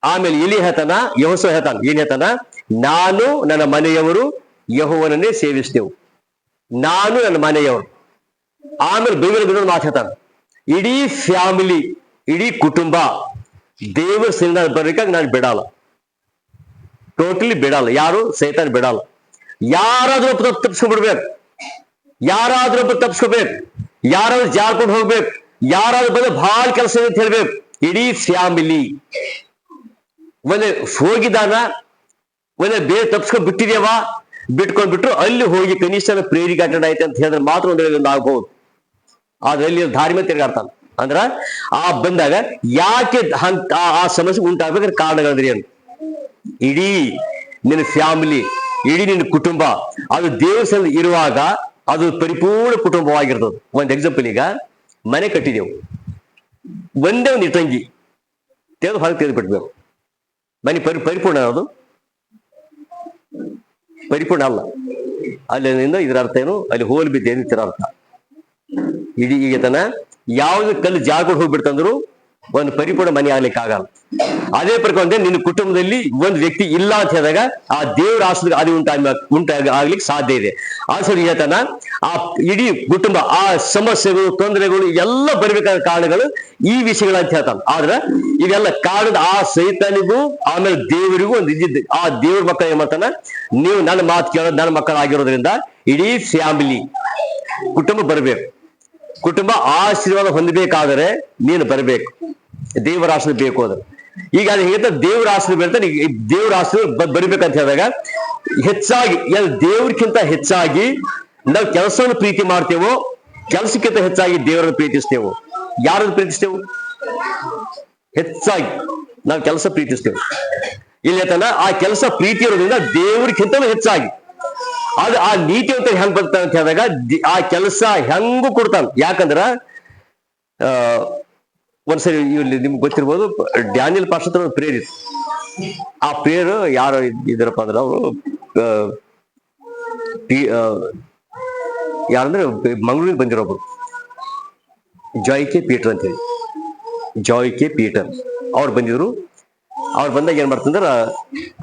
ಆಮೇಲೆ ಇಲ್ಲಿ ಹೇಳ್ತಾನ, ಯೆಹೋಶುವ ಹೇಳ್ತಾನ, ಏನ್ ಹೇಳ್ತಾನ, ನಾನು ನನ್ನ ಮನೆಯವರು ಯೆಹೋವನನ್ನೇ ಸೇವಿಸ್ತೇವೆ, ನಾನು ನನ್ನ ಮನೆಯವರು. ಆಮೇಲೆ ಬೈಬಲ್ ಮಾತು ಹೇಳ್ತಾನ, ಇಡೀ ಫ್ಯಾಮಿಲಿ, ಇಡೀ ಕುಟುಂಬ ದೇವರ ಸನ್ನಿಧಾನ ಬರ್ಬೇಕಾಗಿ ನಾನು ಬಿಡಲ್ಲ, ಟೋಟಲಿ ಬಿಡಲ್ಲ. ಯಾರು? ಸೈತಾನ ಬಿಡಲ್ಲ. ಯಾರಾದ್ರೂ ತಪ್ಪಿಸ್ಕೊಂಡ್ಬಿಡ್ಬೇಕು, ಯಾರಾದ್ರೂ ತಪ್ಪಿಸ್ಕೋಬೇಕು, ಯಾರಾದ್ರೂ ಜಾರ್ಕೊಂಡು ಹೋಗ್ಬೇಕು, ಯಾರಾದ್ರೂ ಬಂದ್ರೆ ಬಹಳ ಕೆಲಸ ಅಂತ ಹೇಳ್ಬೇಕು. ಇಡೀ ಫ್ಯಾಮಿಲಿ ಒಂದೇ ಹೋಗಿದ್ದಾನ, ಒಂದೇ ಬೇರೆ ತಪ್ಸ್ಕೊಂಡ್ ಬಿಟ್ಟಿದೇವ, ಬಿಟ್ಕೊಂಡ್ಬಿಟ್ರು ಅಲ್ಲಿ ಹೋಗಿ ಕನಿಷ್ಠ ಪ್ರೇರಿಗೆ ಅಟೆಂಡ್ ಆಯ್ತು ಅಂತ ಹೇಳಿದ್ರೆ ಮಾತ್ರ ಒಂದು ಆಗ್ಬಹುದು. ಆದ್ರೆ ಅಲ್ಲಿ ಧಾರ್ಮಿಕ ತಿರುಗಾಡ್ತಾನ. ಅಂದ್ರ ಆ ಬಂದಾಗ ಯಾಕೆ ಆ ಸಮಸ್ಯೆ ಉಂಟಾಗ್ಬೇಕಾದ್ರೆ ಕಾರಣಗಳಂದ್ರೆ ಏನು? ಇಡೀ ನಿನ್ನ ಫ್ಯಾಮಿಲಿ, ಇಡೀ ನಿನ್ನ ಕುಟುಂಬ ಅದು ದೇವಸ್ಥಾನ ಇರುವಾಗ ಅದು ಪರಿಪೂರ್ಣ ಕುಟುಂಬವಾಗಿರ್ತದೆ. ಒಂದ್ ಎಕ್ಸಾಂಪಲ್, ಈಗ ಮನೆ ಕಟ್ಟಿದೆವು, ಒಂದೇ ಒಂದು ಇಟ್ಟಂಗಿ ತೆಗೆದು ಹೊರಗೆ ತೆಗೆದು ಬಿಡ್ಬೇಕು, ಮನೆ ಪರಿಪೂರ್ಣ ಅದು ಪರಿಪೂರ್ಣ ಅಲ್ಲ. ಅಲ್ಲಿಂದ ಇದರ ಅರ್ಥ ಏನು? ಅಲ್ಲಿ ಹೋಲ್ ಬಿದ್ದೆ ಇದರ ಅರ್ಥ. ಇಡೀ ಈಗ ತನ ಯಾವ್ದು ಕಲ್ಲು ಜಾರ್ಕೊಂಡು ಹೋಗ್ಬಿಡ್ತಂದ್ರು ಒಂದು ಪರಿಪೂರ್ಣ ಮನೆ ಆಗ್ಲಿಕ್ಕೆ ಆಗಲ್ಲ. ಅದೇ ಪ್ರಕಾರ ನಿನ್ನ ಕುಟುಂಬದಲ್ಲಿ ಒಂದು ವ್ಯಕ್ತಿ ಇಲ್ಲ ಅಂತ ಹೇಳಿದಾಗ ಆ ದೇವರ ಆಶ್ರಯ ಅದು ಆಗ್ಲಿಕ್ಕೆ ಸಾಧ್ಯ ಇದೆ. ಆಶ್ರಯ ಹೇಳ್ತಾನ, ಆ ಇಡೀ ಕುಟುಂಬ ಆ ಸಮಸ್ಯೆಗಳು, ತೊಂದರೆಗಳು ಎಲ್ಲ ಬರ್ಬೇಕಾದ ಕಾರಣಗಳು ಈ ವಿಷಯಗಳಂತ ಹೇಳ್ತಾನ. ಆದ್ರ ಇವೆಲ್ಲ ಕಾರಣದ ಆ ಸೈತಾನಿಗೂ ಆಮೇಲೆ ದೇವರಿಗೂ ಒಂದು ಇದ್ದಿದ್ದು. ಆ ದೇವ್ರ ಮಕ್ಕಳು ಏನ್ ಮಾಡ್ತಾನ, ನೀವು ನನ್ನ ಮಾತು ಕೇಳೋದು ನನ್ನ ಮಕ್ಕಳಾಗಿರೋದ್ರಿಂದ ಇಡೀ ಫ್ಯಾಮಿಲಿ ಕುಟುಂಬ ಬರಬೇಕು. ಕುಟುಂಬ ಆಶೀರ್ವಾದ ಹೊಂದಬೇಕಾದರೆ ನೀನು ಬರಬೇಕು, ದೇವರ ಆಶ್ರಯ ಬೇಕು. ಅದು ಈಗ ಅದು ಹೇಳ್ತಾ ದೇವರ ಆಶ್ರಯ ಬರ್ತಾನೆ, ದೇವರ ಆಶ್ರಯ ಬರಿಬೇಕಂತ ಹೇಳಿದಾಗ ಹೆಚ್ಚಾಗಿ ದೇವ್ರಕ್ಕಿಂತ ಹೆಚ್ಚಾಗಿ ನಾವು ಕೆಲಸವನ್ನು ಪ್ರೀತಿ ಮಾಡ್ತೇವೋ, ಕೆಲಸಕ್ಕಿಂತ ಹೆಚ್ಚಾಗಿ ದೇವರನ್ನು ಪ್ರೀತಿಸ್ತೇವೋ? ಯಾರನ್ನು ಪ್ರೀತಿಸ್ತೇವೆ? ಹೆಚ್ಚಾಗಿ ನಾವು ಕೆಲಸ ಪ್ರೀತಿಸ್ತೇವೆ. ಇಲ್ಲಿ ಹೇಳ್ತಾನ, ಆ ಕೆಲಸ ಪ್ರೀತಿ ಇರೋದ್ರಿಂದ ದೇವ್ರಕ್ಕಿಂತಲೂ ಹೆಚ್ಚಾಗಿ ಅದು ಆ ನೀತಿ ಅಂತ ಹೆಂಗ್ ಬರ್ತಾನೆ ಅಂತ ಹೇಳಿದಾಗ ಆ ಕೆಲಸ ಹೆಂಗೂ ಕೊಡ್ತಾನ. ಯಾಕಂದ್ರ ಒಂದ್ಸರಿ ಇಲ್ಲಿ ನಿಮ್ಗೆ ಗೊತ್ತಿರ್ಬೋದು, ಡ್ಯಾನಿಯಲ್ ಪಾಸ್ಟರ್ ಹತ್ರ ಪ್ರೇಯರ್ ಇತ್ತು. ಆ ಪ್ರೇಯರ್ ಯಾರು ಇದ್ರಪ್ಪ ಅಂದ್ರೆ ಅವರು ಯಾರಂದ್ರೆ ಮಂಗಳೂರಿಗೆ ಬಂದಿರೋಬ್ರು, ಜಾಯ್ ಕೆ ಪೀಟರ್ ಅಂತ ಹೇಳಿ, ಜಾಯ್ ಕೆ ಪೀಟರ್ ಅವ್ರು ಬಂದಿದ್ರು. ಅವ್ರು ಬಂದಾಗ ಏನ್ ಮಾಡ್ತಂದ್ರ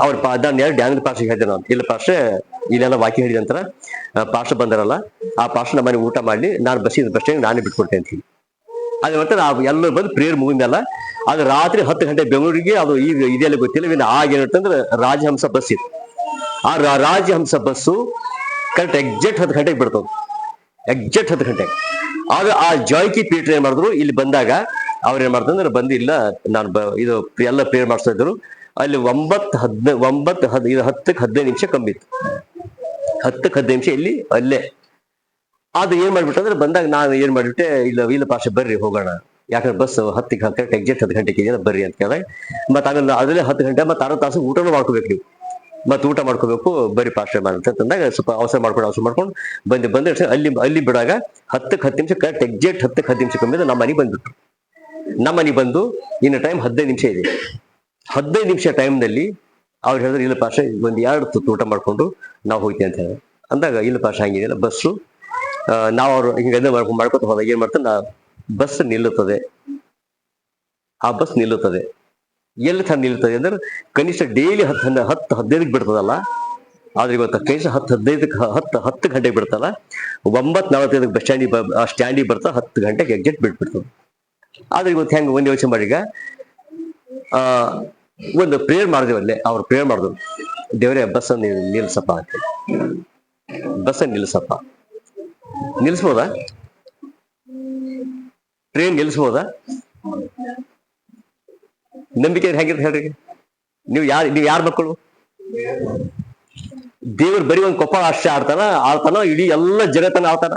ಅವ್ರ ನಾನು ಯಾರು ಡ್ಯಾನಿಯಲ್ ಪಾಸ್ಟರ್ ಹೇಳ್ತೇನೆ ನಾನು, ಇಲ್ಲ ಪಾಸ್ಟರ್ ಇಲ್ಲೆಲ್ಲ ವಾಕ್ಯ ಹೇಳಿದ ನಂತರ ಪಾಸ್ಟರ್ ಬಂದಾರಲ್ಲ, ಆ ಪಾಸ್ಟರ್ ನಮ್ಮ ಮನೆ ಊಟ ಮಾಡಿ ನಾನು ಬಸ್ ನಾನೇ ಬಿಟ್ಕೊಡ್ತೇನೆ ಅಂತ ಹೇಳಿ. ಅದೇ ಮತ್ತೆ ಎಲ್ಲರೂ ಬಂದು ಪ್ರೇಯರ್ ಮುಗಿದ್ಮೇಲೆ ಅದು ರಾತ್ರಿ 10 ಗಂಟೆ ಬೆಂಗಳೂರಿಗೆ, ಅದು ಈಗ ಇದೆಲ್ಲ ಗೊತ್ತಿಲ್ಲ, ಆಗೇನಂತಂದ್ರೆ ರಾಜಹಂಸ ಬಸ್ ಇತ್ತು. ಆ ರಾಜಹಂಸ ಬಸ್ಸು ಕರೆಕ್ಟ್ ಎಕ್ಸಾಕ್ಟ್ 10 ಗಂಟೆಗೆ ಬಿಡ್ತದೆ, ಎಕ್ಸಾಕ್ಟ್ 10 ಗಂಟೆಗೆ. ಆಗ ಆ ಜಾಯ್ಕಿ ಪೀಟರ್ ಏನ್ ಮಾಡಿದ್ರು, ಇಲ್ಲಿ ಬಂದಾಗ ಅವ್ರ ಏನ್ ಮಾಡ್ತಂದ್ರೆ ಬಂದು, ಇಲ್ಲ ನಾನು ಇದು ಎಲ್ಲ ಪ್ರೇಯರ್ ಮಾಡಿಸ್ತಾ ಇದ್ರು. ಅಲ್ಲಿ 10-15 ನಿಮಿಷ ಕಮ್ಮಿ ಇತ್ತು, 10-15 ನಿಮಿಷ ಇಲ್ಲಿ ಅಲ್ಲೇ. ಅದು ಏನ್ ಮಾಡ್ಬಿಟ್ಟಂದ್ರೆ ಬಂದಾಗ ನಾನು ಏನ್ ಮಾಡ್ಬಿಟ್ಟೆ, ಇಲ್ಲ ಪಾಶ ಬರ್ರಿ ಹೋಗೋಣ, ಯಾಕಂದ್ರೆ ಬಸ್ 10 ಎಕ್ಸಾಕ್ಟ್ 10 ಗಂಟೆಗೆ ಇದೆಯಲ್ಲ ಬರ್ರಿ ಅಂತ ಕೇಳಿದಾಗ, ಮತ್ತೆ ಆಮೇಲೆ ಅದರಲ್ಲೇ 10 ಗಂಟೆ ಮತ್ತೆ 6 ತಾಸು ಊಟನೂ ಮಾಡ್ಕೋಬೇಕು ನೀವು, ಮತ್ತೆ ಊಟ ಮಾಡ್ಕೋಬೇಕು, ಬರೀ ಪಾಶ ಅಂತಂದಾಗ ಸ್ವಲ್ಪ ಅವಸರ ಮಾಡ್ಕೊಂಡು ಬಂದೆ ಅಲ್ಲಿ ಬಿಡಾಗ 10 ನಿಮಿಷ ಕರೆಕ್ಟ್ ಎಕ್ಸಾಕ್ಟ್ 10 ನಿಮಿಷ ಕಮ್ಮಿ ನಮ್ಮ ಮನೆಗೆ ಬಂದ್ಬಿಟ್ರು. ನಮ್ಮ ಮನೆಗೆ ಬಂದು ಇನ್ನು ಟೈಮ್ 15 ನಿಮಿಷ ಇದೆ. 15 ನಿಮಿಷ ಟೈಮ್ನಲ್ಲಿ ಅವ್ರು ಹೇಳಿದ್ರೆ, ಇಲ್ಲ ಪಾಶ ಒಂದು 2 ತುತ್ತು ಊಟ ಮಾಡ್ಕೊಂಡು ನಾವು ಹೋಗ್ತೀವಿ ಅಂತ ಹೇಳಿ ಅಂದಾಗ, ಇಲ್ಲ ಪಾಶ ಹಂಗಿದೆಯಲ್ಲ ಬಸ್ಸು, ನಾವು ಅವ್ರು ಹಿಂಗೆ ಮಾಡ್ಕೊತ ಹೋದಾಗ ಏನ್ ಮಾಡ್ತಾರೆ, ಬಸ್ ನಿಲ್ಲುತ್ತದೆ. ಆ ಬಸ್ ನಿಲ್ಲುತ್ತದೆ ಎಲ್ಲಿ ತರ ನಿಲ್ಲುತ್ತದೆ ಅಂದ್ರೆ ಕನಿಷ್ಠ ಡೈಲಿ 10-15 ಬಿಡ್ತದಲ್ಲ, ಆದ್ರೆ ಇವತ್ತು ಕನಿಷ್ಠ 10 ಗಂಟೆಗೆ ಬಿಡ್ತಲ್ಲ, 9:45 ಬಸ್ ಸ್ಟ್ಯಾಂಡಿಗೆ ಬರ್ತಾ 10 ಗಂಟೆಗೆ ಎಕ್ಸಾಕ್ಟ್ ಬಿಟ್ಬಿಡ್ತದೆ. ಆದ್ರೆ ಇವತ್ತು ಹೆಂಗ್ ಒಂದು ಯೋಚನೆ ಮಾಡಿ, ಈಗ ಒಂದು ಪ್ರೇಯರ್ ಮಾಡಿದೇವಲ್ಲೇ, ಅವ್ರು ಪ್ರೇಯರ್ ಮಾಡಿದ್ರು, ದೇವರೇ ಬಸ್ಸನ್ನು ನಿಲ್ಸಪ್ಪ ಅಂತ. ಬಸ್ಸನ್ನು ನಿಲ್ಸಪ್ಪ, ನಿಲ್ಸ್ಬೋದಾ? ಟ್ರೈನ್ ನಿಲ್ಸ್ಬೋದಾ? ನಂಬಿಕೆ ಹೇಗಿರ್ತ ಹೇಳ್ರಿ. ನೀವು ಯಾರ ಮಕ್ಕಳು? ದೇವ್ರು ಬರೀ ಒಂದು ಕೊಪ್ಪ ಅಷ್ಟೇ ಆಡ್ತಾನ, ಇಡೀ ಎಲ್ಲ ಜಗತ್ತನ್ನ ಆಡ್ತಾನ.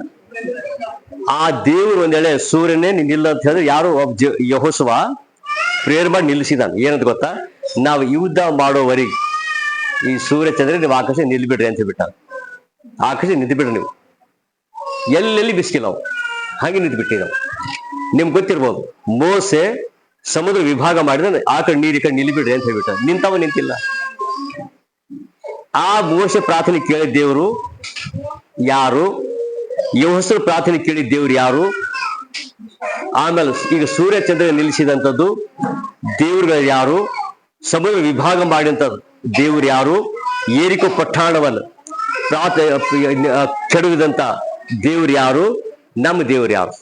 ಆ ದೇವ್ರು ಒಂದೇಳೆ ಸೂರ್ಯನೇ ನಿಲ್ಲ ಅಂತ ಹೇಳಿದ್ರೆ ಯಾರು ಯೆಹೋಶುವ ಪ್ರೇಯರ್ ಮಾಡಿ ನಿಲ್ಲಿಸಿದಾನ. ಏನಂತ ಗೊತ್ತಾ, ನಾವು ಯುದ್ಧ ಮಾಡೋವರೆಗೆ ಈ ಸೂರ್ಯ ಚಂದ್ರ ನೀವು ಆಕಾಶ ನಿಲ್ಬಿಡ್ರಿ ಅಂತ ಹೇಳ್ಬಿಟ್ಟ. ಆಕಾಶ ನಿಂತುಬಿಡ್ರಿ, ನೀವು ಎಲ್ಲೆಲ್ಲಿ ಬಿಸ್ಕಿಲ್ಲ ನಾವು ಹಾಗೆ ನಿಂತುಬಿಟ್ಟಿದ್ದಾವೆ. ನಿಮ್ಗೆ ಗೊತ್ತಿರ್ಬೋದು, ಮೋಸೆ ಸಮುದ್ರ ವಿಭಾಗ ಮಾಡಿದ್ರೆ ಆ ಕಡೆ ನೀರು ಈ ಕಡೆ ನಿಲ್ಬಿಡ್ರಿ ಅಂತ ಹೇಳ್ಬಿಟ್ಟ. ನಿಂತಿಲ್ಲ. ಆ ಮೋಸೆ ಪ್ರಾರ್ಥನೆ ಕೇಳಿದ ದೇವರು ಯಾರು? ಯೆಹೋಶುವ ಪ್ರಾರ್ಥನೆ ಕೇಳಿದ ದೇವ್ರು ಯಾರು? ಆಮೇಲೆ ಈಗ ಸೂರ್ಯ ಚಂದ್ರ ನಿಲ್ಲಿಸಿದಂಥದ್ದು ದೇವ್ರುಗಳು ಯಾರು? ಸಮುದ್ರ ವಿಭಾಗ ಮಾಡಿದಂತ ದೇವ್ರು ಯಾರು? ಏರಿಕೋ ಪಟ್ಟಣವನ್ನು ಕೆಡವಿದಂತ ದೇವ್ರು ಯಾರು? ನಮ್ಮ ದೇವ್ರು ಯಾರು?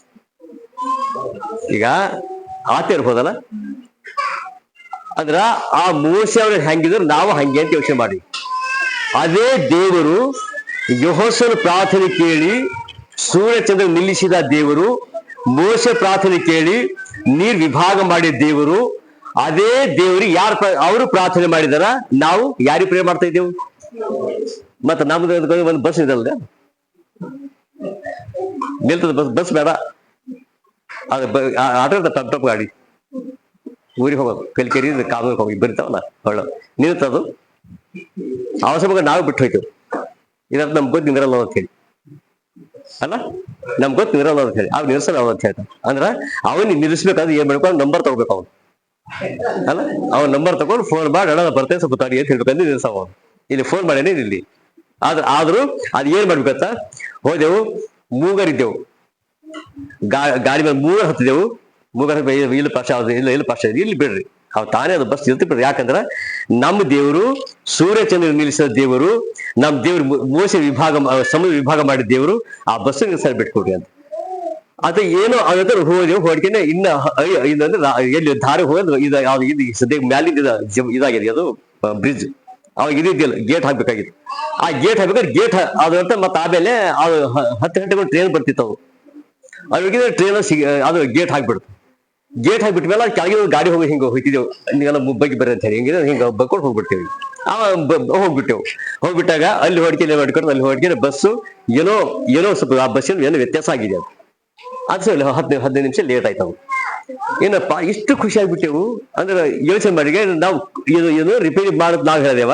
ಈಗ ಆತ ಇರ್ಬೋದಲ್ಲ. ಅಂದ್ರ ಆ ಮೋಶೆ ಅವ್ರಿಗೆ ಹೆಂಗಿದ್ರು ನಾವು ಹಂಗೆ ಅಂತ ಯೋಚನೆ ಮಾಡಿ. ಅದೇ ದೇವರು ಯೆಹೋಶುವನ ಪ್ರಾರ್ಥನೆ ಕೇಳಿ ಸೂರ್ಯ ಚಂದ್ರ ನಿಲ್ಲಿಸಿದ ದೇವರು, ಮೋಶೆ ಪ್ರಾರ್ಥನೆ ಕೇಳಿ ನೀರ್ ವಿಭಾಗ ಮಾಡಿದ ದೇವರು, ಅದೇ ದೇವ್ರಿಗೆ ಯಾರು ಅವರು ಪ್ರಾರ್ಥನೆ ಮಾಡಿದಾರ, ನಾವು ಯಾರಿಗೆ ಪ್ರೇ ಮಾಡ್ತಾ ಇದ್ದೇವು? ಮತ್ತೆ ನಮ್ದು ಒಂದು ಬಸ್ ಇದಲ್ಲ, ನಿಲ್ತದ ಬಸ್ ಬೇಡ, ಅದು ಆಟೋ ಟಪ್ ಟಪ್ ಗಾಡಿ ಊರಿಗೆ ಹೋಗೋದು, ಕಲ್ಕೇರಿ ಕಾನೂರಿಗೆ ಹೋಗಿ ಬರಿತಾವಲ್ಲ ಹೊಳ್ಳ ನಿಲ್ತದು. ಅವಶ್ಯಕ ನಾವು ಬಿಟ್ಟು ಹೋಯ್ತೇವೆ. ಇದಂತ ನಮ್ಗೆ ಗೊತ್ತು ನಿಂದಿರಲ್ಲ ಅಂತ ಹೇಳಿ ಅಲ್ಲ, ನಮ್ಗೆ ಗೊತ್ತು ನಿಂದಿರಲ್ಲ ಅಂತ ಹೇಳಿ ಅವ್ನು ನಿಲ್ಸಲ್ಲ ಅಂತ ಹೇಳ್ತಾನೆ. ಅಂದ್ರ ಅವನಿಗೆ ನಿಲ್ಲಿಸ್ಬೇಕಾದ್ರೆ ಏನ್ ಮಾಡ್ಕೊಂಡು ನಂಬರ್ ತಗೋಬೇಕು ಅವನು ಅಲ್ಲ. ಅವ್ನ ನಂಬರ್ ತಗೊಂಡು ಫೋನ್ ಮಾಡಿ ಅಣ್ಣ ಬರ್ತೇನೆ ಸ್ವಲ್ಪ ತಾಡಿ ಅಂತ ಹೇಳ್ಬೇಕಂದ್ರೆ ನಿಲ್ಸವ ಅವನು. ಇಲ್ಲಿ ಫೋನ್ ಮಾಡೇನೆ ಇಲ್ಲಿ ಆದ್ರೂ ಅದ್ ಏನ್ ಮಾಡ್ಬೇಕಂತ ಹೋದೆವು, ಮೂಗರಿದ್ದೆವು, ಗಾಡಿ ಮೇಲೆ ಮೂಗರ್ ಹತ್ತಿದೆವು. ಮೂಗರ್ ಇಲ್ಲಿ ಪಾಶ ಇಲ್ಲ ಪಾಶ ಇಲ್ಲಿ ಬಿಡ್ರಿ, ಅವ್ ತಾನೇ ಅದು ಬಸ್ ಇರ್ತಿ ಬಿಡ್ರಿ. ಯಾಕಂದ್ರ ನಮ್ಮ ದೇವರು ಸೂರ್ಯ ಚಂದ್ರ ನಿಲ್ಲಿಸಿದ ದೇವರು, ನಮ್ಮ ದೇವ್ರು ಮೋಸೆ ಸಮುದ್ರ ವಿಭಾಗ ಮಾಡಿದ ದೇವರು, ಆ ಬಸ್ ಸರಿ ಬಿಟ್ಕೊಡ್ರಿ ಅಂತ. ಅದ ಏನೋ ಅದ್ರ ಹೋದೆವು. ಹೊಡ್ಕೆನೆ ಇನ್ನಂದ್ರೆ ಎಲ್ಲಿ ದಾರಿ ಹೋದ್ರೆ ಇದು ಸದ್ಯ ಮ್ಯಾಲಿಂದ ಇದಾಗಿದೆ, ಅದು ಬ್ರಿಡ್ಜ್. ಅವಾಗ ಇದಿದ್ದಿಲ್ಲ, ಗೇಟ್ ಹಾಕ್ಬೇಕಾಗಿತ್ತು. ಆ ಗೇಟ್ ಹಾಕ್ಬೇಕಾದ್ರೆ ಗೇಟ್ ಅದಂತ ಮತ್ತೆ ಆಮೇಲೆ ಅದು 10 ಗಂಟೆಗೆ ಟ್ರೈನ್ ಬರ್ತಿತ್ತು. ಅವಾಗ ಟ್ರೈನ್ ಅದು ಗೇಟ್ ಹಾಕ್ಬಿಡ್ತು. ಗೇಟ್ ಹಾಕ್ಬಿಟ್ಟ ಮೇಲೆ ಕೆಳಗೆ ಗಾಡಿ ಹೋಗಿ ಹಿಂಗ ಹೋಗ್ತಿದ್ದೆವು, ನಿಮ್ಗೆಲ್ಲ ಬಗ್ಗೆ ಬರ್ರಿ ಅಂತ ಹೇಳಿ ಹಿಂಗೆ ಹಿಂಗ ಬಕ್ಕೊಂಡು ಹೋಗ್ಬಿಡ್ತೇವೆ. ಹೋಗ್ಬಿಟ್ಟಾಗ ಅಲ್ಲಿ ಹೊಡ್ಕೆ ಹೊಡ್ಕೊಂಡು ಅಲ್ಲಿ ಹೊಡ್ಕೆ ಬಸ್ಸು ಏನೋ ಸ್ವಲ್ಪ ಆ ಬಸ್ಸಿನ ಏನೋ ವ್ಯತ್ಯಾಸ ಆಗಿದೆ. ಅದು 15 ನಿಮಿಷ ಲೇಟ್ ಆಯ್ತವು. ಏನಪ್ಪ ಇಷ್ಟು ಖುಷಿ ಆಗ್ಬಿಟ್ಟೆವು ಅಂದ್ರೆ ಯೋಚನೆ ಮಾಡಿ. ನಾವು ಏನು ರಿಪೇರಿ ಮಾಡೋದು ನಾವ್ ಹೇಳ್ದೇವ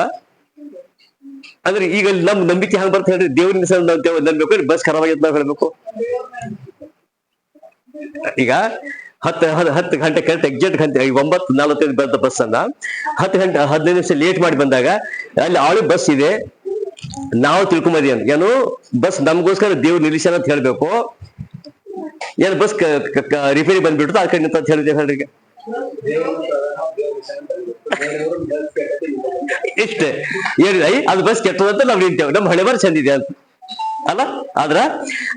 ಅಂದ್ರೆ ಈಗ ನಮ್ ನಂಬಿಕೆ ಹಂಗ ಬರ್ತ ಹೇಳ್ರಿ, ದೇವ್ರ ನಂಬಬೇಕು, ಬಸ್ ಖರಾಬ್ ಆಗೈತೆ ನಾವ್ ಹೇಳ್ಬೇಕು. ಈಗ 10 ಗಂಟೆ ಕರೆಕ್ಟ್ ಎಕ್ಸಾಕ್ಟ್ ಗಂಟೆ 9:45 ಬಂದ ಬಸ್ ಅನ್ನ 10 ಗಂಟೆ 15 ನಿಮಿಷ ಲೇಟ್ ಮಾಡಿ ಬಂದಾಗ ಅಲ್ಲಿ ಆಳು ಬಸ್ ಇದೆ, ನಾವು ತಿಳ್ಕೊಂಬದಿ ಅಂತ ಏನು ಬಸ್ ನಮ್ಗೋಸ್ಕರ ದೇವ್ರು ನಿಲ್ಲಿಸ್ಯಾನ ಅಂತ ಹೇಳ್ಬೇಕು. ಏನ್ ಬಸ್ ರಿಪೇರಿ ಬಂದ್ಬಿಟ್ಟು ಆ ಕಡೆ ನಿಂತ ಅಂತ ಹೇಳಿದ್ದೇವೆ ಹೇಳ್ರಿ. ಇಷ್ಟೇ ಏನಿದೆ, ಅದು ಬಸ್ ಕೆಟ್ಟದಂತ ನಾವ್ ನಿಂತೇವೆ, ನಮ್ ಹಣೆ ಬರ ಚಂದಿದೆ ಅಂತ ಅಲ್ಲ. ಆದ್ರ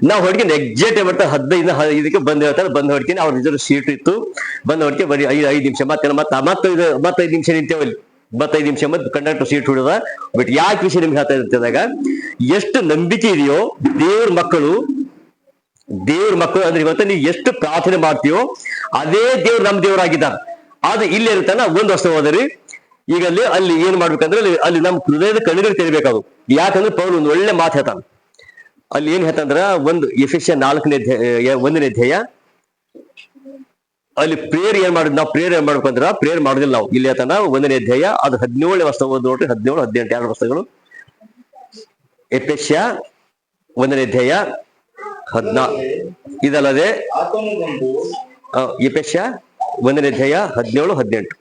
ನಾವ್ ಹೊಡ್ಕೊಂಡು ಎಕ್ಸಾಕ್ಟ್ ಬರ್ತಾ 15 ಬಂದ್ ಹೇಳ್ತಾರೆ. ಬಂದ್ ಹೊಡ್ತೀನಿ ಅವ್ರ ನಿಜ ಸೀಟ್ ಇತ್ತು, ಬಂದ್ ಹೊಡ್ಕೆ ಬರೀ 5 ನಿಮಿಷ ಮತ್ತೆ 5 ನಿಮಿಷ ನಿಂತೇವಲ್ಲಿ. 5 ನಿಮಿಷ ಮತ್ತೆ ಕಂಡಕ್ಟರ್ ಸೀಟ್ ಹುಡುದ. ಬಟ್ ಯಾಕೆ ವಿಷಯ ನಿಮ್ಗೆ ಹೇಳ್ತಾ ಇರ್ತದಾಗ, ಎಷ್ಟು ನಂಬಿಕೆ ಇದೆಯೋ ದೇವ್ರ ಮಕ್ಕಳು ಅಂದ್ರೆ ಇವತ್ತ ನೀವು ಎಷ್ಟು ಪ್ರಾರ್ಥನೆ ಮಾಡ್ತೀವೋ ಅದೇ ದೇವ್ರು ನಮ್ ದೇವ್ರಾಗಿದ್ದಾರೆ. ಆದ್ರೆ ಇಲ್ಲಿ ಇರ್ತಾನ ಒಂದ್ ವರ್ಷ ಹೋದ್ರಿ. ಈಗ ಅಲ್ಲಿ ಏನ್ ಮಾಡ್ಬೇಕಂದ್ರೆ ಅಲ್ಲಿ ನಮ್ ಹೃದಯದ ಕಣ್ಣುಗಳು ತೆರಿಬೇಕಾದ್ರು. ಯಾಕಂದ್ರೆ ಪೌಲ್ ಒಂದು ಒಳ್ಳೆ ಮಾತು ಹೇಳ್ತಾನ. ಅಲ್ಲಿ ಏನ್ ಹೇಳ್ತಂದ್ರ ಒಂದು ಎಫೆಸ 4ನೇ ಅಧ್ಯಾಯ ಅಲ್ಲಿ ಪ್ರೇಯರ್ ನಾವು ಪ್ರೇಯರ್ ಏನ್ ಮಾಡ್ಬೇಕಂದ್ರ ಪ್ರೇಯರ್ ಮಾಡೋದಿಲ್ಲ ನಾವು. ಇಲ್ಲಿ ಹೇಳ್ತಾನ 1ನೇ ಅಧ್ಯಾಯ ಅದು 17ನೇ ವರ್ಷ ನೋಡ್ರಿ, 17, 18, 2 ವರ್ಷಗಳು. ಎಫೆಸ 1ನೇ ಅಧ್ಯಾಯ 14 ಇದಲ್ಲದೆ ಎಫೆಸ 1ನೇ ಅಧ್ಯಾಯ 17, 18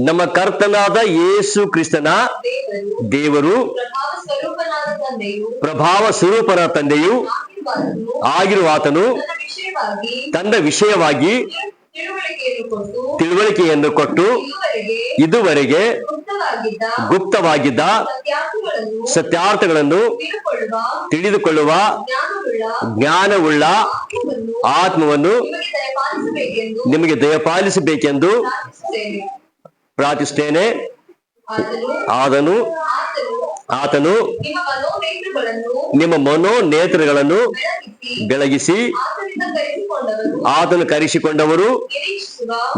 ನಮ್ಮ ಕರ್ತನಾದ ಯೇಸು ಕ್ರಿಸ್ತನ ದೇವರು ಪ್ರಭಾವ ಸ್ವರೂಪನ ತಂದೆಯು ಆಗಿರುವ ಆತನು ತನ್ನ ವಿಷಯವಾಗಿ ತಿಳುವಳಿಕೆಯನ್ನು ಕೊಟ್ಟು ಇದುವರೆಗೆ ಗುಪ್ತವಾಗಿದ್ದ ಸತ್ಯಾರ್ಥಗಳನ್ನು ತಿಳಿದುಕೊಳ್ಳುವ ಜ್ಞಾನವುಳ್ಳ ಆತ್ಮವನ್ನು ನಿಮಗೆ ದಯಪಾಲಿಸಬೇಕೆಂದು ಪ್ರಾರ್ಥಿಸುತ್ತೇನೆ. ಆತನು ನಿಮ್ಮ ಮನೋನೇತ್ರಗಳನ್ನು ಬೆಳಗಿಸಿ ಆತನು ಕರೆಸಿಕೊಂಡವರು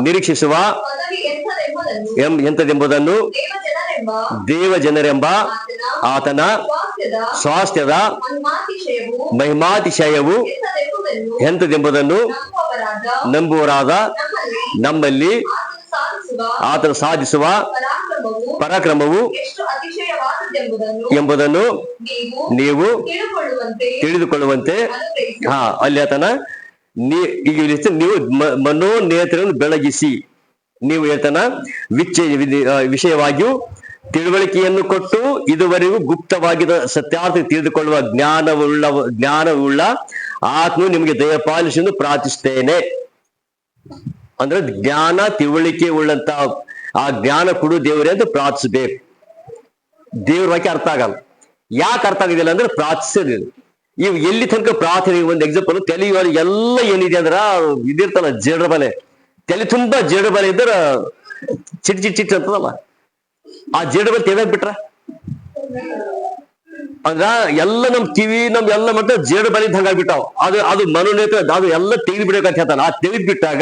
ನಿರೀಕ್ಷಿಸುವ ಎಂಥದೆಂಬುದನ್ನು ದೇವಜನರೆಂಬ ಆತನ ಸ್ವಾಸ್ಥ್ಯದ ಮಹಿಮಾತಿಶಯವು ಎಂಥದೆಂಬುದನ್ನು ನಂಬುವರಾದ ನಮ್ಮಲ್ಲಿ ಆತನು ಸಾಧಿಸುವ ಪರಾಕ್ರಮವು ಎಂಬುದನ್ನು ನೀವು ತಿಳಿದುಕೊಳ್ಳುವಂತೆ ಅಲ್ಲಿ ಆತನ ನೀವು ಮನೋನೇತ್ರವನ್ನು ಬೆಳಗಿಸಿ ನೀವು ಹೇಳ್ತಾನ ವಿಷಯವಾಗಿಯೂ ತಿಳುವಳಿಕೆಯನ್ನು ಕೊಟ್ಟು ಇದುವರೆಗೂ ಗುಪ್ತವಾಗಿದ್ದ ಸತ್ಯಾರ್ಥ ತಿಳಿದುಕೊಳ್ಳುವ ಜ್ಞಾನವುಳ್ಳ ಆತ್ಮ ನಿಮಗೆ ದಯಪಾಲಿಸಲು ಪ್ರಾರ್ಥಿಸುತ್ತೇನೆ. ಅಂದ್ರೆ ಜ್ಞಾನ ತಿಳುವಳಿಕೆ ಉಳ್ಳಂತ ಆ ಜ್ಞಾನ ಕೊಡು ದೇವರೇ ಅಂತ ಪ್ರಾರ್ಥಿಸ್ಬೇಕು. ದೇವ್ರ ವಾಕ್ಯ ಅರ್ಥ ಆಗಲ್ಲ. ಯಾಕೆ ಅರ್ಥ ಆಗೋದಿಲ್ಲ ಅಂದ್ರೆ ಪ್ರಾರ್ಥಿಸೋದಿಲ್ಲ. ಇವ್ ಎಲ್ಲಿ ತನಕ ಪ್ರಾರ್ಥನೆ, ಒಂದು ಎಕ್ಸಾಂಪಲ್, ತಲೆಯೊಳಗೆ ಎಲ್ಲ ಏನಿದೆ ಅಂದ್ರ ಇದಿರ್ತಲ್ಲ ಜೇಡ್ರ ಬಲೆ, ತಲೆ ತುಂಬಾ ಜೇಡ್ರ ಬಲೆ ಇದ್ರ ಚಿಟ್ ಚಿಟ್ ಚಿಟ್ ಅಂತದಲ್ಲ, ಆ ಜೇಡ್ರ ಬಲೆ ತೆಗೆದ್ ಬಿಟ್ರ ಅಂದ್ರ ಎಲ್ಲ ನಮ್ ಕಿವಿ ನಮ್ ಎಲ್ಲ ಮತ್ತೆ ಜೇಡು ಬಲಿ ಹಂಗಾಗ್ಬಿಟ್ಟಾವ. ಅದು ಮನೋನೇತ ಅದು ಎಲ್ಲ ತೆಗೆದು ಬಿಡ್ಬೇಕಂತ ಹೇಳ್ತಾನ. ಆ ತೆಗೆದು ಬಿಟ್ಟಾಗ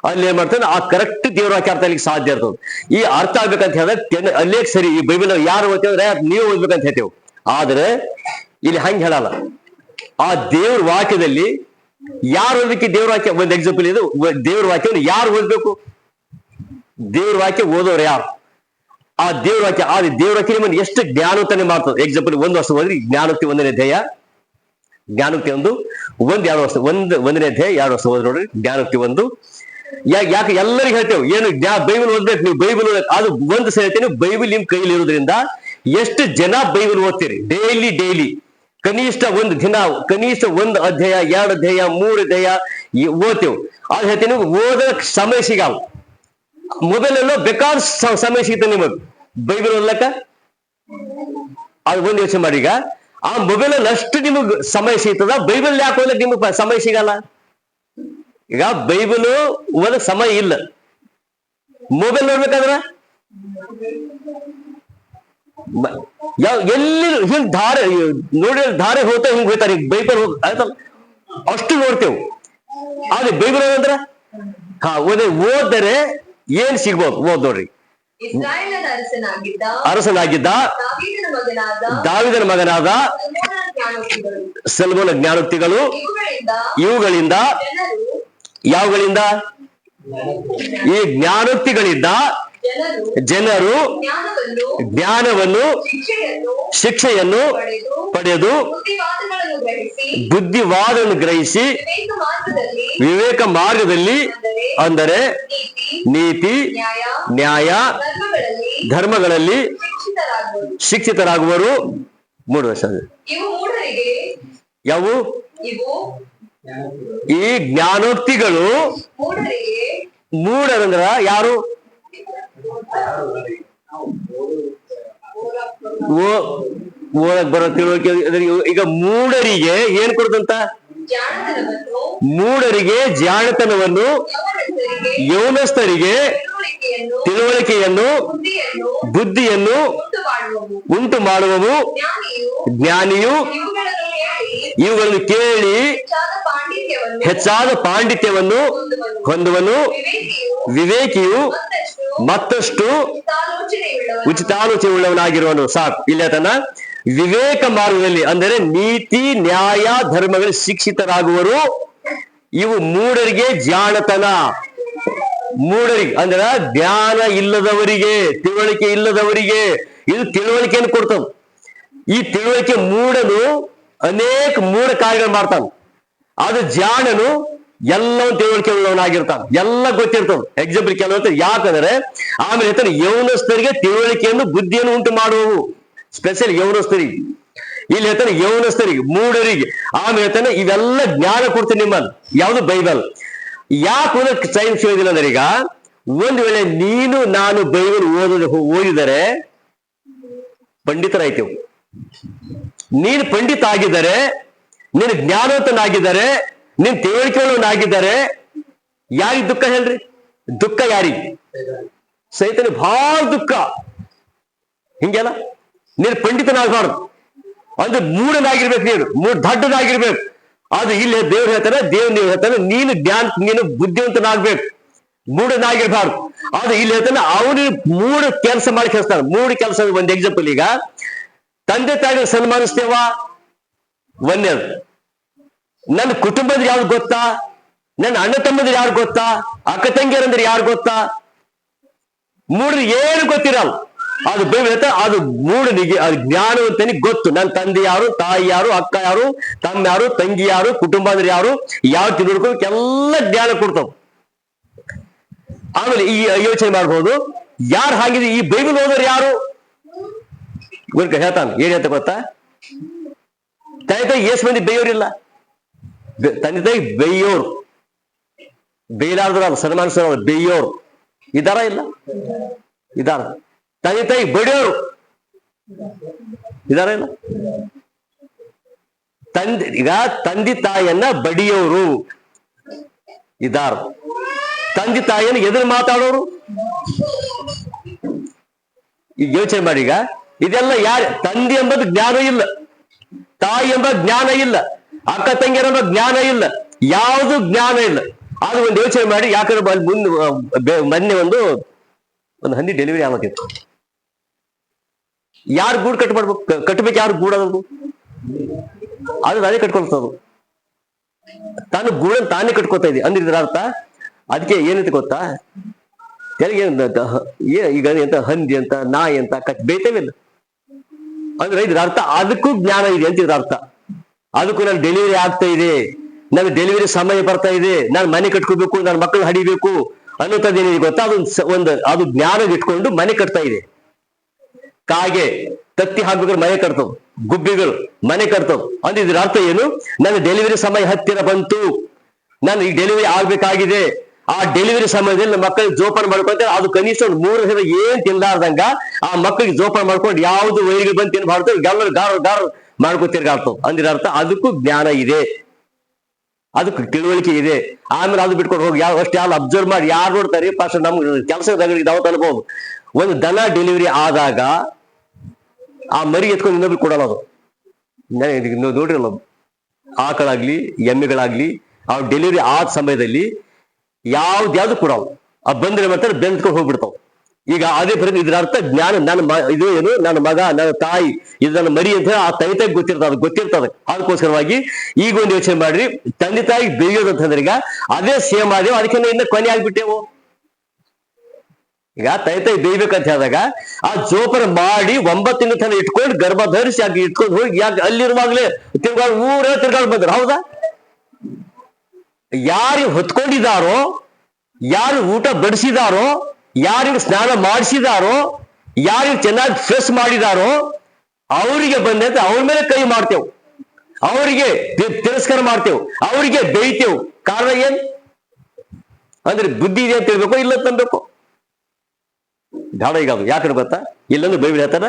ಅಲ್ಲಿ ಏನ್ ಮಾಡ್ತಾನೆ, ಆ ಕರೆಕ್ಟ್ ದೇವ್ರ ವಾಕ್ಯ ಅರ್ಥ ಆಗ್ಲಿಕ್ಕೆ ಸಾಧ್ಯ ಇರ್ತದೆ. ಈ ಅರ್ಥ ಆಗ್ಬೇಕಂತ ಹೇಳಿದ್ರೆ ಅಲ್ಲೇ ಸರಿ, ಈ ಬೈಬಲ್ ಯಾರು ಓದ್ತೇವ್ರೆ ನೀವು ಓದ್ಬೇಕಂತ ಹೇಳ್ತೇವೆ. ಆದ್ರೆ ಇಲ್ಲಿ ಹಂಗೆ ಹೇಳಲ್ಲ. ಆ ದೇವ್ರ ವಾಕ್ಯದಲ್ಲಿ ಯಾರು ಓದ್ಬೇಕು? ದೇವ್ರ ವಾಕ್ಯ ಒಂದು ಎಕ್ಸಾಂಪಲ್ ಇದು. ದೇವ್ರ ವಾಕ್ಯವನ್ನು ಯಾರು ಓದ್ಬೇಕು? ದೇವ್ರ ವಾಕ್ಯ ಓದೋರು ಯಾರು? ಆ ದೇವ್ರ ವಾಕ್ಯ. ಆ ದೇವ್ರ ವಾಕ್ಯ ನಿಮ್ಮನ್ನು ಎಷ್ಟು ಜ್ಞಾನೋತ್ತನೆ ಮಾಡ್ತದೆ. ಎಕ್ಸಾಂಪಲ್ 1 ವರ್ಷ ಓದ್ರಿ ಜ್ಞಾನೋಕ್ತಿ 1ನೇ ಅಧ್ಯಾಯ, ಜ್ಞಾನೋಕ್ತಿ 1 2 ವರ್ಷ 1ನೇ ಅಧ್ಯಾಯ 2 ವರ್ಷ ಓದ್ ನೋಡ್ರಿ ಜ್ಞಾನೋಕ್ತಿ 1. ಯಾಕೆ ಎಲ್ಲರಿಗೂ ಹೇಳ್ತೇವೆ ಏನು ಬೈಬಲ್ ಓದ್ಬೇಕು ನೀವು, ಬೈಬಲ್ ಓದ್ಬೇಕು. ಅದು ಒಂದು ಸರಿ ಹೇಳ್ತೇನೆ, ಬೈಬಲ್ ನಿಮ್ ಕೈಲಿ ಇರೋದ್ರಿಂದ ಎಷ್ಟು ಜನ ಬೈಬಲ್ ಓದ್ತೀರಿ ಡೈಲಿ ಕನಿಷ್ಠ ಒಂದು ದಿನ, ಕನಿಷ್ಠ 1 ಅಧ್ಯಾಯ 2 ಅಧ್ಯಾಯ 3 ಅಧ್ಯಾಯ ಓದ್ತೇವೆ. ಅದು ಹೇಳ್ತೇನೆ, ಓದಕ್ ಸಮಯ ಸಿಗಾವ. ಮೊಬೈಲ್ ಎಲ್ಲೋ ಬೇಕಾದ ಸಮಯ ಸಿಗುತ್ತೆ ನಿಮಗ್ ಬೈಬಲ್ ಓದ್ಲಕ್ಕ. ಅದು ಒಂದು ಯೋಚನೆ ಮಾಡಿ. ಈಗ ಆ ಮೊಬೈಲ್ ಅಲ್ಲಿ ಅಷ್ಟು ನಿಮಗ್ ಸಮಯ ಸಿಗ್ತದ, ಬೈಬಲ್ ಯಾಕೆ ಓದ್ಲಕ್ಕೆ ನಿಮಗ್ ಸಮಯ ಸಿಗಲ್ಲ? ಈಗ ಬೈಬಲ್ ಓದಕ್ ಸಮಯ ಇಲ್ಲ, ಮೊಬೈಲ್ ನೋಡ್ಬೇಕಾದ್ರ ಎಲ್ಲಿ ಹಿಂಗ್ ಧಾರೆ ನೋಡಿ, ಧಾರೆ ಹೋಗ್ತಾ ಹಿಂಗ್ ಹೋಗ್ತಾರೆ. ಈಗ ಬೈಬಲ್ ಆಯ್ತಲ್ಲ ಅಷ್ಟು ನೋಡ್ತೇವೆ. ಆದ್ರೆ ಬೈಬಲ್ ಅಂದ್ರ ಓದರೆ ಏನ್ ಸಿಗ್ಬೋದು ಓದ್ ನೋಡ್ರಿ. ಅರಸನಾಗಿದ್ದ ದಾವೀದನ ಮಗನಾದ ಸೊಲೊಮೋನನ ಜ್ಞಾನೋಕ್ತಿಗಳು, ಇವುಗಳಿಂದ ಯಾವುಗಳಿಂದ? ಈ ಜ್ಞಾನೋಕ್ತಿಗಳಿಂದ ಜನರು ಜ್ಞಾನವನ್ನು, ಶಿಕ್ಷೆಯನ್ನು ಪಡೆದು ಬುದ್ಧಿವಾದವನ್ನು ಗ್ರಹಿಸಿ ವಿವೇಕ ಮಾರ್ಗದಲ್ಲಿ, ಅಂದರೆ ನೀತಿ ನ್ಯಾಯ ಧರ್ಮಗಳಲ್ಲಿ ಶಿಕ್ಷಿತರಾಗುವರು. 3 ವರ್ಷ ಯಾವು? ಈ ಜ್ಞಾನೋಕ್ತಿಗಳು ಮೂಢರಂದ್ರ ಯಾರು? ಓದಕ್ ಬರೋ ತಿಳುವಳಿಕೆ. ಈಗ ಮೂಢರಿಗೆ ಏನ್ ಕೊಡುತ್ತಂತ? ಮೂಢರಿಗೆ ಜಾಣತನವನ್ನು, ಯೌವನಸ್ಥರಿಗೆ ತಿಳುವಳಿಕೆಯನ್ನು, ಬುದ್ಧಿಯನ್ನು ಉಂಟು ಮಾಡುವವು. ಜ್ಞಾನಿಯು ಇವುಗಳನ್ನು ಕೇಳಿ ಹೆಚ್ಚಾದ ಪಾಂಡಿತ್ಯವನ್ನು ಹೊಂದುವನು. ವಿವೇಕಿಯು ಮತ್ತಷ್ಟು ಉಚಿತಾಲೋಚನೆ ಉಳ್ಳವನಾಗಿರುವನು. ಸಾಕು ಇಲ್ಲಿ ತನ್ನ ವಿವೇಕ ಮಾರ್ಗದಲ್ಲಿ, ಅಂದರೆ ನೀತಿ ನ್ಯಾಯ ಧರ್ಮಗಳು ಶಿಕ್ಷಿತರಾಗುವರು. ಇವು ಮೂಢರಿಗೆ ಜಾಣತನ. ಮೂಢರಿಗೆ ಅಂದ್ರೆ ಜ್ಞಾನ ಇಲ್ಲದವರಿಗೆ, ತಿಳುವಳಿಕೆ ಇಲ್ಲದವರಿಗೆ ಇದು ತಿಳುವಳಿಕೆಯನ್ನು ಕೊಡ್ತಾವ. ಈ ತಿಳುವಳಿಕೆ ಮೂಢನು ಅನೇಕ ಮೂಢ ಕಾರ್ಯಗಳು ಮಾಡ್ತಾನ. ಅದು ಜಾಣನು ಎಲ್ಲವೂ ತಿಳುವಳಿಕೆ ಉಳ್ಳವನಾಗಿರ್ತಾನ, ಎಲ್ಲ ಗೊತ್ತಿರ್ತದ. ಎಕ್ಸಾಂಪಲ್ ಕೆಲವಂತ ಯಾಕಂದ್ರೆ ಆಮೇಲೆ ಹೇಳ್ತಾನೆ, ಯೌವನಸ್ಥರಿಗೆ ತಿಳುವಳಿಕೆಯನ್ನು ಬುದ್ಧಿಯನ್ನು ಉಂಟು ಮಾಡುವವು. ಸ್ಪೆಷಲ್ ಯೌವನಸ್ಥರಿಗೆ ಇಲ್ಲಿ ಹೇಳ್ತಾನೆ, ಯೌವನಸ್ಥರಿಗೆ ಮೂಢರಿಗೆ. ಆಮೇಲೆ ಹೇಳ್ತಾನೆ ಇವೆಲ್ಲ ಜ್ಞಾನ ಕೊಡ್ತೀನಿ ನಿಮ್ಮಲ್ಲಿ. ಯಾವುದು? ಬೈಬಲ್. ಯಾಕೆ ಓದಕ್ಕೆ ಸೈನ್ಸ್ ಹೇಳಿದಿಲ್ಲ ಅಂದ್ರೆ, ಈಗ ಒಂದು ವೇಳೆ ನೀನು ನಾನು ಬೈಬಲ್ ಓದಿದರೆ ಪಂಡಿತರಾಯ್ತೇವೆ. ನೀನು ಪಂಡಿತ ಆಗಿದ್ದಾರೆ, ನೀನು ಜ್ಞಾನವಂತನಾಗಿದ್ದಾರೆ, ನೀನ್ ತಿಳುವಳಿಕೆಯವನಾಗಿದ್ದಾರೆ, ಯಾರಿಗೆ ದುಃಖ ಹೇಳ್ರಿ? ದುಃಖ ಯಾರಿಗೆ? ಸೈತನಿಗೆ ಬಹಳ ದುಃಖ. ಹಿಂಗೆಲ್ಲ ನೀನು ಪಂಡಿತನಾಗಬಾರ್ದು, ಅಂದ್ರೆ ಮೂಢನಾಗಿರ್ಬೇಕು, ನೀನು ದಡ್ಡನಾಗಿರ್ಬೇಕು. ಅದು ಇಲ್ಲಿ ದೇವ್ರು ಹೇಳ್ತಾನೆ, ನೀವು ಹೇಳ್ತಾನೆ ನೀನು ಬುದ್ಧಿವಂತನಾಗ್ಬೇಕು, ಮೂಢನಾಗಿರ್ಬಾರ್ದು. ಅದು ಇಲ್ಲಿ ಹೇಳ್ತಾನೆ ಅವನಿಗೆ ಮೂಢ ಕೆಲಸ ಮಾಡಿ ಕಳಿಸ್ತಾನೆ. ಮೂಢ ಕೆಲಸ ಒಂದು ಎಕ್ಸಾಂಪಲ್, ಈಗ ತಂದೆ ತಾಯಿಗೆ ಸನ್ಮಾನಿಸ್ತೇವ, ಒಂದೇದು. ನನ್ನ ಕುಟುಂಬದ ಯಾರು ಗೊತ್ತಾ? ನನ್ನ ಅಣ್ಣ ತಮ್ಮಂದ್ರೆ ಯಾರು ಗೊತ್ತಾ? ಅಕ್ಕ ತಂಗಿಯರಂದ್ರೆ ಯಾರು ಗೊತ್ತಾ? ಮೂಢರಿಗೆ ಏನು ಗೊತ್ತಿರಲ್ಲ. ಅದು ಹೇಳ್ತಾ, ಅದು ಮೂಢನಿಗೆ, ಅದು ಜ್ಞಾನವಂತನಿಗೆ ಗೊತ್ತು. ನನ್ನ ತಂದೆ ಯಾರು, ತಾಯಿ ಯಾರು, ಅಕ್ಕ ಯಾರು, ತಮ್ಮ ಯಾರು, ತಂಗಿ ಯಾರು, ಕುಟುಂಬ ಅಂದ್ರೆ ಯಾರು, ಯಾವ ತಿಳ್ಕೋಬೇಕು ಎಲ್ಲ ಜ್ಞಾನ ಕೊಡ್ತಾವ. ಆಮೇಲೆ ಈ ಯೋಚನೆ ಮಾಡ್ಬೋದು, ಯಾರು ಹಾಗಿದೆ? ಈ ಬೈಬಲ್ ಓದೋರು ಯಾರು? ಹೇಳ್ತಾನ, ಏನ್ ಹೇಳ್ತಾ ಗೊತ್ತಾ? ತಂದೆ ತಾಯಿ ಎಷ್ಟು ಮಂದಿ ಬೈಯೋರಿಲ್ಲ? ತಂದೆ ತಾಯಿ ಬೈಯೋರು ಬೇಯಲಾರ್ದ್ರ ಸನ್ಮಾನಿಸೋರು ಬೇಯೋರು ಇದಾರ ಇಲ್ಲ? ಇದಾರ. ತಂದೆ ತಾಯಿ ಬಡಿಯೋರು ಇದಾರ ಇಲ್ಲ? ಈಗ ತಂದೆ ತಾಯಿಯನ್ನ ಬಡಿಯೋರು ಇದಾರ. ತಂದೆ ತಾಯಿಯನ್ನು ಎದುರು ಮಾತಾಡೋರು ಈಗ ಯೋಚನೆ ಮಾಡಿ. ಈಗ ಇದೆಲ್ಲ ಯಾರು? ತಂದೆ ಎಂಬುದು ಜ್ಞಾನ ಇಲ್ಲ, ತಾಯಿ ಎಂಬ ಜ್ಞಾನ ಇಲ್ಲ, ಅಕ್ಕ ತಂಗಿಯರೆಂಬ ಜ್ಞಾನ ಇಲ್ಲ, ಯಾವುದು ಜ್ಞಾನ ಇಲ್ಲ. ಆದ್ರೂ ಒಂದು ಯೋಚನೆ ಮಾಡಿ. ಯಾಕಂದ್ರೆ ಮೊನ್ನೆ ಒಂದು ಹಂದಿ ಡೆಲಿವರಿ ಆಗತ್ತಿತ್ತು. ಯಾರು ಗೂಡು ಕಟ್ಟಬೇಕು? ಯಾರು ಗೂಡೋದು? ಅದು ನಾನೇ ಕಟ್ಕೊಳ್ತದು. ತಾನು ಗೂಡನ್ನು ತಾನೇ ಕಟ್ಕೊತಾ ಇದೆ ಅಂದ್ರೆ ಇದ್ರ ಅರ್ಥ. ಅದಕ್ಕೆ ಏನಂತ ಗೊತ್ತಾ? ಈಗ ಎಂತ ಹಂದಿ ಅಂತ, ನಾಯಿ ಅಂತ ಬೇಯ್ತೇವಿಲ್ಲ ಅಂದ್ರೆ ಇದ್ರ ಅರ್ಥ ಅದಕ್ಕೂ ಜ್ಞಾನ ಇದೆ ಅಂತ ಇದ್ರ ಅರ್ಥ. ಅದಕ್ಕೂ ನಾನು ಡೆಲಿವರಿ ಆಗ್ತಾ ಇದೆ, ನನ್ನ ಡೆಲಿವರಿ ಸಮಯ ಬರ್ತಾ ಇದೆ, ನಾನು ಮನೆ ಕಟ್ಕೋಬೇಕು, ನನ್ನ ಮಕ್ಕಳು ಹಡಿಬೇಕು ಅನ್ನೋದೇನಿದೆ ಗೊತ್ತಾ? ಅದು ಜ್ಞಾನ ಇಟ್ಕೊಂಡು ಮನೆ ಕಟ್ತಾ ಇದೆ. ಕಾಗೆ ತತ್ತಿ ಹಾಕ್ಬೇಕಾದ್ರೆ ಮನೆ ಕಟ್ತವ್, ಗುಬ್ಬಿಗಳು ಮನೆ ಕಟ್ತವ್ ಅಂದ್ರೆ ಇದ್ರ ಅರ್ಥ ಏನು? ನನ್ನ ಡೆಲಿವರಿ ಸಮಯ ಹತ್ತಿರ ಬಂತು, ನಾನು ಈಗ ಡೆಲಿವರಿ ಆಗ್ಬೇಕಾಗಿದೆ. ಆ ಡೆಲಿವರಿ ಸಮಯದಲ್ಲಿ ಮಕ್ಕಳಿಗೆ ಜೋಪಾನ ಮಾಡ್ಕೊಂತಾರೆ. ಅದು ಕನಿಷ್ಠ ಒಂದು 3 ದಿನ ಏನ್ ತಿನ್ಲಾರ್ದಂಗ ಆ ಮಕ್ಕಳಿಗೆ ಜೋಪಾನ ಮಾಡ್ಕೊಂಡು ಯಾವ್ದು ವೈರಿಗೆ ಬಂದು ತಿನ್ಬಾರ್ದು, ಗಾರ್ ಮಾಡ್ಕೊತಿರ್ಗಾಡ್ತಾವ್ ಅಂದ್ರೆ ಅರ್ಥ ಅದಕ್ಕೂ ಜ್ಞಾನ ಇದೆ, ಅದಕ್ಕೆ ತಿಳುವಳಿಕೆ ಇದೆ. ಆಮೇಲೆ ಅದು ಬಿಟ್ಕೊಂಡು ಹೋಗಿ ಅಷ್ಟು ಯಾರು ಅಬ್ಸರ್ವ್ ಮಾಡಿ ಯಾರು ನೋಡ್ತಾರೆ? ಫಸ್ಟ್ ನಮ್ಗೆ ಕೆಲಸದಾಗ ನಾವು ತಲುಪಬಹುದು. ಒಂದು ದನ ಡೆಲಿವರಿ ಆದಾಗ ಆ ಮರಿ ಎತ್ಕೊಂಡು ಇನ್ನೊಬ್ರು ಕೊಡಲ್ಲ. ಅದು ನೋಡಿರಲ್ಲ, ಆಕಳಾಗ್ಲಿ ಎಮ್ಮೆಗಳಾಗ್ಲಿ ಆ ಡೆಲಿವರಿ ಆದ ಸಮಯದಲ್ಲಿ ಯಾವ್ದು ಕೊಡವು. ಆ ಬಂದ್ರೆ ಮಾತ್ರ ಬೆಂದ್ಕೊಂಡು ಹೋಗ್ಬಿಡ್ತಾವ್. ಈಗ ಅದೇ ಪ್ರತಿ ಇದ್ರ ಅರ್ಥ ಜ್ಞಾನ. ಇದು ಏನು? ನನ್ನ ಮಗ, ನನ್ನ ತಾಯಿ, ಇದು ನನ್ನ ಮರಿ ಅಂತ ಆ ತೈತಾಗಿ ಗೊತ್ತಿರ್ತದೆ. ಅದಕ್ಕೋಸ್ಕರವಾಗಿ ಈಗ ಒಂದು ಯೋಚನೆ ಮಾಡ್ರಿ, ತಂದೆ ತಾಯಿ ಬೇಯೋದು ಅಂತಂದ್ರೆ ಈಗ ಅದೇ ಸೇಮ್ ಆದೇವು, ಅದಕ್ಕೆ ಇನ್ನ ಕೊನೆ ಆಗ್ಬಿಟ್ಟೆವು. ಈಗ ತಾಯಿ ಬೇಯ್ಬೇಕಂತ ಹೇಳಿದಾಗ ಆ ಜೋಪಾನ ಮಾಡಿ 9 ತಿಂಗಳ ತನಕ ಇಟ್ಕೊಂಡು ಗರ್ಭ ಧರಿಸಿ ಆಗಿ ಇಟ್ಕೊಂಡು ಹೋಗಿ ಯಾಕೆ ಅಲ್ಲಿರುವಾಗ್ಲೇ ತಿರ್ಗಾಡ್ ಬಂದ್ರು. ಹೌದಾ? ಯಾರು ಹೊತ್ಕೊಂಡಿದಾರೋ, ಯಾರು ಊಟ ಬಡಿಸಿದಾರೋ, ಯಾರಿಗೆ ಸ್ನಾನ ಮಾಡಿಸಿದಾರೋ, ಯಾರಿಗೆ ಚೆನ್ನಾಗಿ ಫ್ರೆಶ್ ಮಾಡಿದಾರೋ ಅವರಿಗೆ ಬಂದಂತೆ ಅವ್ರ ಮೇಲೆ ಕೈ ಮಾಡ್ತೇವೆ, ಅವರಿಗೆ ತಿರಸ್ಕಾರ ಮಾಡ್ತೇವೆ, ಅವರಿಗೆ ಬೇಯ್ತೇವೆ. ಕಾರಣ ಏನ್ ಅಂದ್ರೆ ಬುದ್ಧಿ ಇದೆ ಅಂತ ಹೇಳ್ಬೇಕು, ಇಲ್ಲ ತಂಬೇಕು ಗಾಢ. ಈಗ ಅದು ಯಾಕಂದ್ರೆ ಗೊತ್ತಾ? ಇಲ್ಲಂದ್ರೆ ಬೈಬಲ್ ಹೇಳ್ತಾರ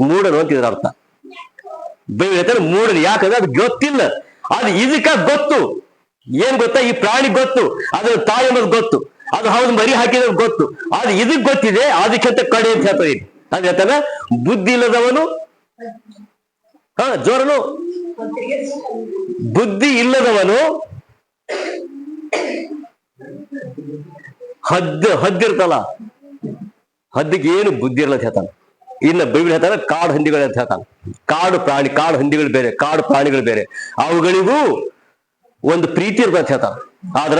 ಮೂಡನು ಅಂತಿದ್ರ ಅರ್ಥ. ಬೈಬಲ್ ಹೇಳ್ತಾರ ಮೂಡನು, ಯಾಕಂದ್ರೆ ಅದು ಗೊತ್ತಿಲ್ಲ. ಅದು ಇದಕ್ಕ ಗೊತ್ತು. ಏನ್ ಗೊತ್ತಾ? ಈ ಪ್ರಾಣಿ ಗೊತ್ತು, ಅದ್ರ ತಾಯಿ ಅನ್ನೋದು ಗೊತ್ತು, ಅದು ಹೌದು ಮರಿ ಹಾಕಿರೋದು ಗೊತ್ತು, ಅದು ಇದಕ್ ಗೊತ್ತಿದೆ, ಅದಕ್ಕಿಂತ ಕಡೆ ಅಂತ ಹೇಳ್ತಾರೆ. ಅದು ಹೇಳ್ತಾನ ಬುದ್ಧಿ ಇಲ್ಲದವನು ಜೋರನು, ಬುದ್ಧಿ ಇಲ್ಲದವನು ಹದ್ದಿರ್ತಲ್ಲ, ಹದ್ದಿಗೆ ಏನು ಬುದ್ಧಿ ಇರಲ್ಲ ಅಂತ ಹೇಳ್ತಾನೆ. ಇನ್ನು ಬೈಬಲ್ ಹೇಳ್ತಾನೆ ಕಾಡು ಹಂದಿಗಳು ಅಂತ ಹೇಳ್ತಾನೆ. ಕಾಡು ಹಂದಿಗಳು ಬೇರೆ, ಕಾಡು ಪ್ರಾಣಿಗಳು ಬೇರೆ, ಅವುಗಳಿಗೂ ಒಂದು ಪ್ರೀತಿ ಇರ್ತದೆ ಹೇಳ್ತಾನ. ಆದ್ರ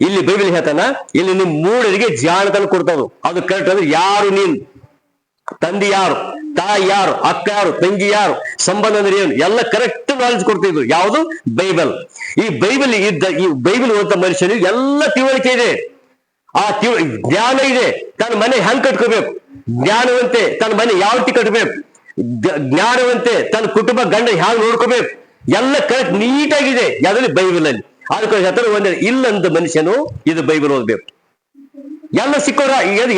ಇಲ್ಲಿ ಬೈಬಲ್ ಹೇಳ್ತಾನ, ಇಲ್ಲಿ ನಿಮ್ ಮೂಡರಿಗೆ ಜಾಣತನ ಕೊಡ್ತಾವ. ಅದು ಕರೆಕ್ಟ್ ಅಂದ್ರೆ ಯಾರು ನೀನ್, ತಂದೆ ಯಾರು, ತಾಯಿ ಯಾರು, ಅಕ್ಕ ಯಾರು, ತಂಗಿ ಯಾರು, ಸಂಬಂಧ ಅಂದ್ರೆ ಏನು ಎಲ್ಲ ಕರೆಕ್ಟ್ ನಾಲೆಜ್ ಕೊಡ್ತಿದ್ರು. ಯಾವುದು? ಬೈಬಲ್. ಈ ಬೈಬಲ್ ಓದ ಮನುಷ್ಯನಿಗೆ ಎಲ್ಲ ತಿಳುವಳಿಕೆ ಇದೆ, ಆ ಜ್ಞಾನ ಇದೆ. ತನ್ನ ಮನೆ ಹೆಂಗ್ ಕಟ್ಕೋಬೇಕು, ಜ್ಞಾನವಂತೆ ತನ್ನ ಮನೆ ಯಾವ ರೀತಿ ಕಟ್ಬೇಕು, ಜ್ಞಾನವಂತೆ ತನ್ನ ಕುಟುಂಬ ಗಂಡ ಹ್ಯಾಂಗ್ ನೋಡ್ಕೋಬೇಕು, ಎಲ್ಲ ಕರೆಕ್ಟ್ ನೀಟಾಗಿದೆ ಯಾವ್ದ್ರಲ್ಲಿ? ಬೈಬಲ್ ಅಲ್ಲಿ. ಅದಕ್ಕೋಸ್ಕರ ಹೇಳ್ತಾರೆ ಒಂದೇ ಇಲ್ಲಂದ ಮನುಷ್ಯನು ಇದು ಬೈಬಲ್ ಓದ್ಬೇಕು. ಎಲ್ಲ ಸಿಕ್ಕೋರ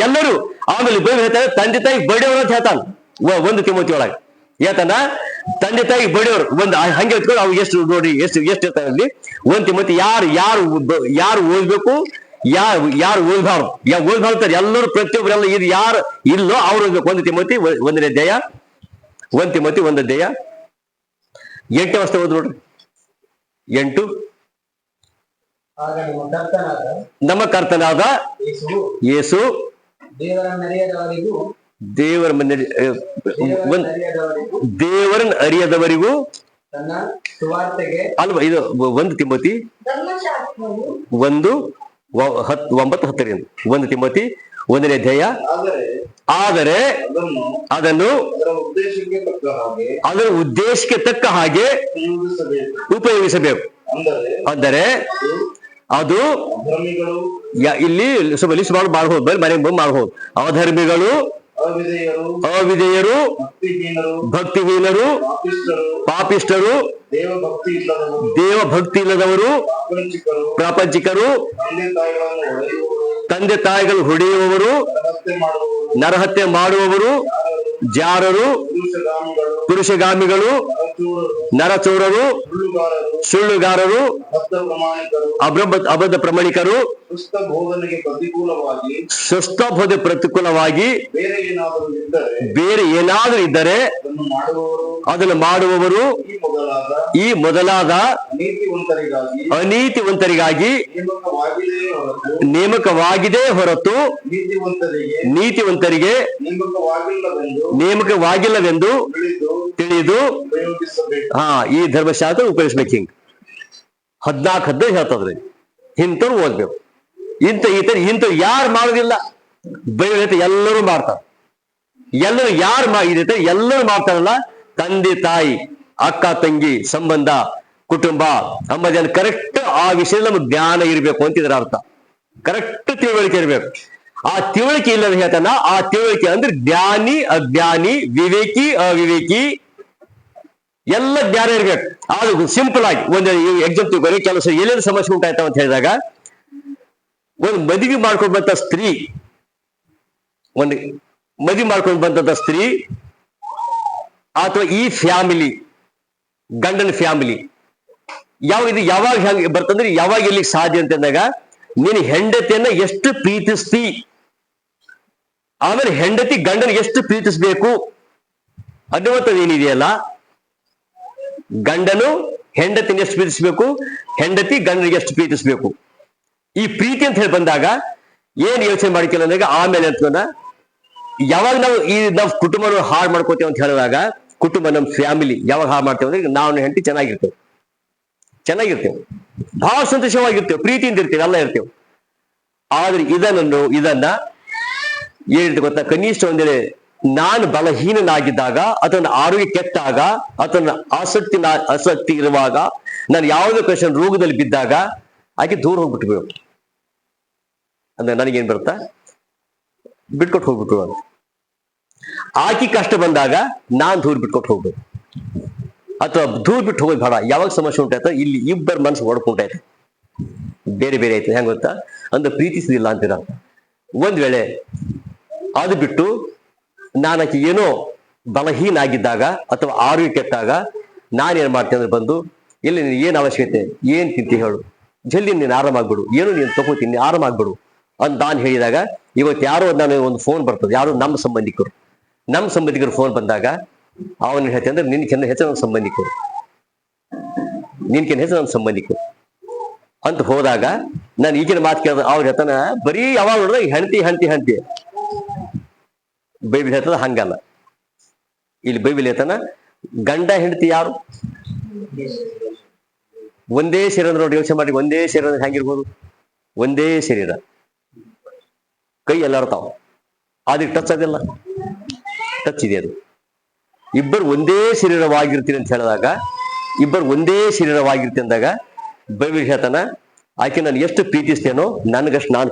ಎಲ್ಲರೂ. ಆಮೇಲೆ ಬೈಬಲ್ ಹೇಳ್ತಾರೆ ತಂದೆ ತಾಯಿ ಬಡಿಯವರು ಅಂತ ಹೇಳ್ತಾನ. 1 ತಿಮೋತಿ ಒಳಗೆ ಹೇಳ್ತಾನ ತಂದೆ ತಾಯಿ ಬಡಿಯವರು. ಒಂದು ಹಂಗೆ ಎತ್ಕೊಂಡು ಅವು ಎಷ್ಟು ನೋಡಿ ಎಷ್ಟು ಇರ್ತಾವೆ ಅಲ್ಲಿ. 1 ತಿಮೋತಿ ಯಾರು ಓದ್ಬೇಕು, ಯಾರು ಓದ್ಬಾರ್ದು, ಓದ್ಬಾರ್ತಾರೆ ಎಲ್ಲರೂ, ಪ್ರತಿಯೊಬ್ಬರೆಲ್ಲ ಇದು ಯಾರು ಇಲ್ಲೋ ಅವ್ರು ಓದ್ಬೇಕು. 1 ತಿಮೋತಿ 1ನೇ ಅಧ್ಯಾಯ, 1 ತಿಮೋತಿ 1ನೇ ಅಧ್ಯಾಯ 8ನೇ ವರ್ಷ ಓದ್ ನೋಡ್ರಿ. 8 ನಮ್ಮ ಕರ್ತನಾದ ಯೇಸು ದೇವರನ್ನ ಅರಿಯದವರಿಗೂ ಅಲ್ವಾ? ಇದು 1 ತಿಮೋತಿ 1:9-10. 1 ತಿಮೋತಿ 1ನೇ ಅಧ್ಯಾಯ. ಆದರೆ ಅದನ್ನು ಅದರ ಉದ್ದೇಶಕ್ಕೆ ತಕ್ಕ ಹಾಗೆ ಉಪಯೋಗಿಸಬೇಕು. ಅಂದರೆ ಅದು ಇಲ್ಲಿ ಸ್ವಲ್ಪ ಲಿಸ್ಟ್ ಮಾಡ್ಬೋದು, ಮನೆ ಮಾಡ್ಬೋದು. ಅವಧರ್ಮಿಗಳು ಅವಿಧೇಯರು, ಭಕ್ತಿಹೀನರು, ಪಾಪಿಷ್ಠರು, ದೇವಭಕ್ತಿ ಇಲ್ಲದವರು, ಪ್ರಾಪಂಚಿಕರು, ತಂದೆ ತಾಯಿಗಳು ಹೊಡೆಯುವವರು, ನರಹತ್ಯೆ ಮಾಡುವವರು, ಜಾರರು, ಪುರುಷಗಾಮಿಗಳು, ನರಚೋರರು, ಸುಳ್ಳುಗಾರರು, ಅಬದ್ಧ ಪ್ರಮಾಣಿಕರು, ಸುಸ್ತ ಬೋಧನೆ ಪ್ರತಿಕೂಲವಾಗಿ ಬೇರೆ ಏನಾದರೂ ಇದ್ದರೆ ಅದನ್ನು ಮಾಡುವವರು ಈ ಮೊದಲಾದ ಅನೀತಿವಂತರಿಗಾಗಿ ನೇಮಕವಾಗಿದೆ ಹೊರತು ನೀತಿವಂತರಿಗೆ ನೇಮಕವಾಗಿಲ್ಲವೆಂದು ತಿಳಿದು ಈ ಧರ್ಮಶಾಸ್ತ್ರ ಉಪಯೋಗಿಸ್ಬೇಕು. ಹಿಂಗ್ 14 ಹೇಳ್ತದ್ರಿ. ಇಂಥವ್ರು ಓದ್ಬೇಕು. ಇಂಥ ಯಾರು ಮಾಡೋದಿಲ್ಲ ಬೈಬಲ್ ಎಲ್ಲರೂ ಮಾಡ್ತಾರೆ. ಎಲ್ಲರೂ ಎಲ್ಲರೂ ಮಾಡ್ತಾರಲ್ಲ, ತಂದೆ ತಾಯಿ, ಅಕ್ಕ ತಂಗಿ ಸಂಬಂಧ, ಕುಟುಂಬ ಅಂಬ ಕರೆಕ್ಟ್ ಆ ವಿಷಯದಲ್ಲಿ ನಮ್ಗೆ ಜ್ಞಾನ ಇರಬೇಕು ಅಂತಿದ್ರ ಅರ್ಥ. ಕರೆಕ್ಟ್ ತಿಳುವಳಿಕೆ ಇರ್ಬೇಕು. ಆ ತಿಳುವಳಿಕೆ ಇಲ್ಲದ ಹೇಳ್ತಾನ. ಆ ತಿಳುವಳಿಕೆ ಅಂದ್ರೆ ಜ್ಞಾನಿ, ಅಜ್ಞಾನಿ, ವಿವೇಕಿ, ಅವಿವೇಕಿ ಎಲ್ಲ ಜ್ಞಾನ ಇರ್ಬೇಕು. ಅದು ಸಿಂಪಲ್ ಆಗಿ ಒಂದು ಎಕ್ಸಾಮ್ ತಿಳ್ಕೊಳ್ಳಿ. ಕೆಲಸ ಎಲ್ಲೆಲ್ಲಿ ಸಮಸ್ಯೆ ಉಂಟಾಯ್ತಾವ ಅಂತ ಹೇಳಿದಾಗ, ಒಂದು ಮದುವೆ ಮಾಡ್ಕೊಂಡು ಬಂತ ಸ್ತ್ರೀ, ಒಂದು ಮದುವೆ ಮಾಡ್ಕೊಂಡು ಬಂದಂತ ಸ್ತ್ರೀ ಅಥವಾ ಈ ಫ್ಯಾಮಿಲಿ, ಗಂಡನ ಫ್ಯಾಮಿಲಿ ಯಾವಾಗ ಹೆಂಗ್ ಬರ್ತಂದ್ರೆ, ಯಾವಾಗ ಇರ್ಲಿಕ್ಕೆ ಸಾಧ್ಯ ಅಂತಂದಾಗ, ನೀನು ಹೆಂಡತಿಯನ್ನ ಎಷ್ಟು ಪ್ರೀತಿಸ್ತಿ, ಆಮೇಲೆ ಹೆಂಡತಿ ಗಂಡನಿಗೆ ಎಷ್ಟು ಪ್ರೀತಿಸ್ಬೇಕು ಅನ್ನುವಂಥದ್ದು ಏನಿದೆಯಲ್ಲ, ಗಂಡನು ಹೆಂಡತಿನ ಎಷ್ಟು ಪ್ರೀತಿಸ್ಬೇಕು, ಹೆಂಡತಿ ಗಂಡನಿಗೆ ಎಷ್ಟು ಪ್ರೀತಿಸ್ಬೇಕು, ಈ ಪ್ರೀತಿ ಅಂತ ಹೇಳಿ ಬಂದಾಗ ಏನ್ ಯೋಚನೆ ಮಾಡ್ಕೊಳ್ಳ ಅಂದಾಗ, ಆಮೇಲೆ ಅಂತಂದ ಯಾವಾಗ ನಾವು ಕುಟುಂಬ ಹಾಳು ಮಾಡ್ಕೋತೇವೆ ಅಂತ ಹೇಳಿದಾಗ, ಕುಟುಂಬ ನಮ್ಮ ಫ್ಯಾಮಿಲಿ ಯಾವಾಗ ಹಾಳು ಮಾಡ್ತೇವೆ ಅಂದ್ರೆ, ನಾವು ಹೆಂಡತಿ ಚೆನ್ನಾಗಿರ್ತೇವೆ, ಬಹಳ ಸಂತೋಷವಾಗಿರ್ತೇವೆ, ಪ್ರೀತಿಯಿಂದ ಇರ್ತೇವೆ, ಎಲ್ಲ ಇರ್ತೇವೆ. ಆದ್ರೆ ಇದನ್ನ ಏನಿರುತ್ತೆ ಗೊತ್ತಾ, ಕನಿಷ್ಠ ಒಂದೇಳೆ ನಾನು ಬಲಹೀನನಾಗಿದ್ದಾಗ, ಅಥವಾ ಆರೋಗ್ಯ ಕೆಟ್ಟಾಗ, ಅಥವಾ ಆಸಕ್ತಿ ಇರುವಾಗ, ನಾನು ಯಾವುದೇ ಕ್ವಶನ್ ರೋಗದಲ್ಲಿ ಬಿದ್ದಾಗ ಆಕೆ ದೂರ ಹೋಗ್ಬಿಟ್ಬೇಕು ಅಂದ್ರೆ ನನಗೇನ್ ಬರುತ್ತಾ, ಬಿಟ್ಕೊಟ್ಟು ಹೋಗ್ಬಿಟ್ರು ಅಂತ. ಆಕಿ ಕಷ್ಟ ಬಂದಾಗ ನಾನ್ ದೂರ ಬಿಟ್ಕೊಟ್ಟು ಹೋಗ್ಬೇಕು, ಅಥವಾ ದೂರ ಬಿಟ್ಟು ಹೋಗೋದು ಬೇಡ. ಯಾವಾಗ ಸಮಸ್ಯೆ ಉಂಟಾಯ್ತ, ಇಲ್ಲಿ ಇಬ್ಬರ ಮನಸ್ಸು ಹೊಡ್ಕೊಂಡಾಯ್ತು, ಬೇರೆ ಬೇರೆ ಆಯ್ತು. ಹೆಂಗ್ ಗೊತ್ತಾ, ಅಂದ್ರೆ ಪ್ರೀತಿಸುದಿಲ್ಲ ಅಂತೀರ. ಒಂದ್ ವೇಳೆ ಅದು ಬಿಟ್ಟು ನಾನಕ್ಕೆ ಏನೋ ಬಲಹೀನ ಆಗಿದ್ದಾಗ ಅಥವಾ ಆರೋಗ್ಯ ಕೆಟ್ಟಾಗ ನಾನೇನ್ ಮಾಡ್ತೇನೆ ಅಂದ್ರೆ, ಬಂದು ಇಲ್ಲಿ ನೀನು ಏನ್ ಅವಶ್ಯಕತೆ, ಏನ್ ತಿಂತಿ ಹೇಳು, ಜಲ್ದಿ ನೀನು ಆರಾಮಾಗ್ಬಿಡು, ಏನು ನೀನು ತಗೋತೀನಿ, ಆರಾಮಾಗ್ಬಿಡು ಅಂತ ನಾನು ಹೇಳಿದಾಗ, ಇವತ್ತು ಯಾರೋ ನಾನು ಒಂದು ಫೋನ್ ಬರ್ತದೆ, ಯಾರು ನಮ್ಮ ಸಂಬಂಧಿಕರು ಫೋನ್ ಬಂದಾಗ ಅವನು ಹೇಳ್ತೇನೆ ಅಂದ್ರೆ, ನಿನ್ಕಿಂತ ಹೆಚ್ಚು ನನ್ನ ಸಂಬಂಧಿಕರು ಅಂತ ಹೋದಾಗ, ನಾನು ಈಗಿನ ಮಾತು ಕೇಳಿದ ಅವ್ರು ಹೇಳ್ತಾನ, ಬರೀ ಯಾವಾಗ ನೋಡಿದ್ರೆ ಹೆಂಡತಿ ಬೈಬಲ್ ಹೇಳ್ತದ ಹಂಗಲ್ಲ. ಇಲ್ಲಿ ಬೈಬಲ್ ಹೇಳ್ತಾನ, ಗಂಡ ಹೆಂಡತಿ ಯಾರು ಒಂದೇ ಶರೀರ. ನೋಡಿ ಯೋಚನೆ ಮಾಡಿ, ಒಂದೇ ಶರೀರ ಹೆಂಗಿರ್ಬೋದು, ಒಂದೇ ಶರೀರ, ಕೈ ಎಲ್ಲಾರ್ತಾವ, ಅದಕ್ಕೆ ಟಚ್ ಅದಿಲ್ಲ, ಟಚ್ ಇದೆ. ಅದು ಇಬ್ಬರು ಒಂದೇ ಶರೀರವಾಗಿರ್ತೀನಿ ಅಂತ ಹೇಳಿದಾಗ, ಇಬ್ಬರು ಒಂದೇ ಶರೀರವಾಗಿರ್ತೀನಿ ಅಂದಾಗ ಬೈಬಲ್ ಹೇಳ್ತಾನ, ಆಕೆ ನಾನು ಎಷ್ಟು ಪ್ರೀತಿಸ್ತೇನೋ ನನಗಷ್ಟು ನಾನು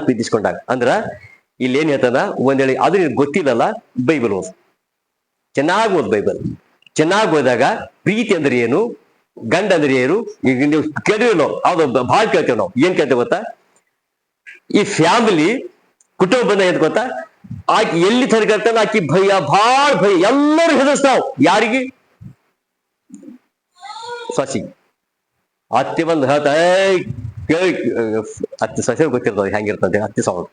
ಪ್ರೀತಿಸ್ಕೊಂಡಾಗ ಅಂದ್ರ ಇಲ್ಲಿ ಏನ್ ಹೇಳ್ತಾನ, ಒಂದ್ ಹೇಳಿ ಅದು ನಿನ್ಗೆ ಗೊತ್ತಿಲ್ಲಲ್ಲ, ಬೈಬಲ್ ಓದ್, ಚೆನ್ನಾಗಿ ಓದ್. ಬೈಬಲ್ ಚೆನ್ನಾಗಿ ಓದಾಗ ಪ್ರೀತಿ ಅಂದ್ರೆ ಏನು, ಗಂಡ ಅಂದ್ರೆ ಏನು, ಈಗ ನೀವು ಕೇಳಿರೋ ಅದು ಭಾಳ ಕೇಳ್ತೇವೆ ನಾವು. ಏನ್ ಕೇಳ್ತೇವೆ ಗೊತ್ತಾ, ಈ ಫ್ಯಾಮಿಲಿ ಕುಟುಂಬ ಬಂದ ಏನ್ ಗೊತ್ತಾ, ಆಕೆ ಎಲ್ಲಿ ತನಕರ್ತಾನ ಆಕಿ ಭಯ, ಭಾಳ ಭಯ, ಎಲ್ಲರೂ ಹೆದರ್ಸ್ತಾವ್. ಯಾರಿಗೆ, ಸಸಿ ಅತ್ತೆ ಬಂದು ಹೇಳ್ತಾ, ಕೇಳಿ ಅತ್ತೆ ಸಸಿ ಗೊತ್ತಿರ್ತದೆ ಹೆಂಗಿರ್ತದೆ, ಅತ್ತೆ ಸೌಂಡ್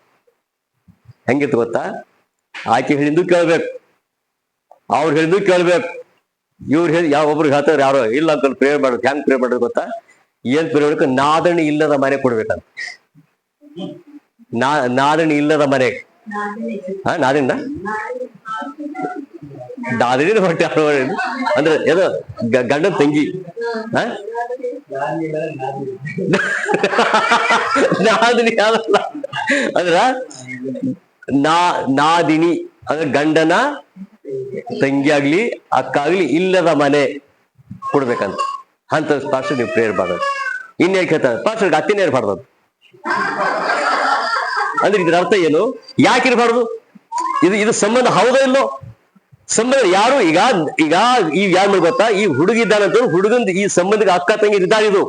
ಹೆಂಗಿರ್ತ ಗೊತ್ತಾ, ಆಕೆ ಹೇಳಿದ್ದು ಕೇಳ್ಬೇಕು, ಅವ್ರು ಹೇಳಿದ್ದು ಕೇಳ್ಬೇಕು, ಇವ್ರು ಹೇಳಿ ಒಬ್ರು ಹೇಳ್ತಾರೆ, ಯಾರೋ ಇಲ್ಲ ಅಂತ ಪ್ರೇರ್ ಮಾಡೋದು. ಹೆಂಗ್ ಪ್ರೇರ್ ಮಾಡೋದು ಗೊತ್ತಾ, ಏನ್ ಪ್ರೇರ್ ಮಾಡ್ಬೇಕು, ನಾದಣಿ ಇಲ್ಲದ ಮನೆ ಕೊಡ್ಬೇಕಂತ. ನಾದಣಿ ಇಲ್ಲದ ಮನೆ, ನಾದಿನ ಹೊಟ್ಟೆ ಅಂದ್ರೆ ಏನೋ ಗಂಡನ ತಂಗಿ, ನಾದಿನಿ ಅಂದ್ರ ನಾದಿನಿ ಅಂದ್ರೆ ಗಂಡನ ತಂಗಿ ಆಗ್ಲಿ ಅಕ್ಕ ಆಗ್ಲಿ ಇಲ್ಲದ ಮನೆ ಕೊಡ್ಬೇಕಂತ. ಅಂತ ಪಾಸ್ಟರ್ ನೀವು ಪ್ರೇಯರ್ ಮಾಡೋದು. ಇನ್ನೇನ್ ಕೇಳ್ತಾರೆ ಪಾಸ್ಟರ್ಗೆ ಅತ್ತಿನೇ ಇರ್ಬಾರ್ದು, ಅಂದ್ರೆ ಇದ್ರ ಅರ್ಥ ಏನು? ಯಾಕಿರ್ಬಾರ್ದು? ಇದು ಸಂಬಂಧ ಹೌದೋ ಇಲ್ಲೋ? ಸಂಬಂಧ ಯಾರು ಈಗ ಈಗ ಈಗ ಯಾರು ಗೊತ್ತಾ? ಈ ಹುಡುಗಿದ್ದಾನಂತ ಹುಡುಗಂದು ಈ ಸಂಬಂಧಕ್ಕೆ ಅಕ್ಕ ತಂಗಿ ಇದ್ದಾರೆ, ಇದು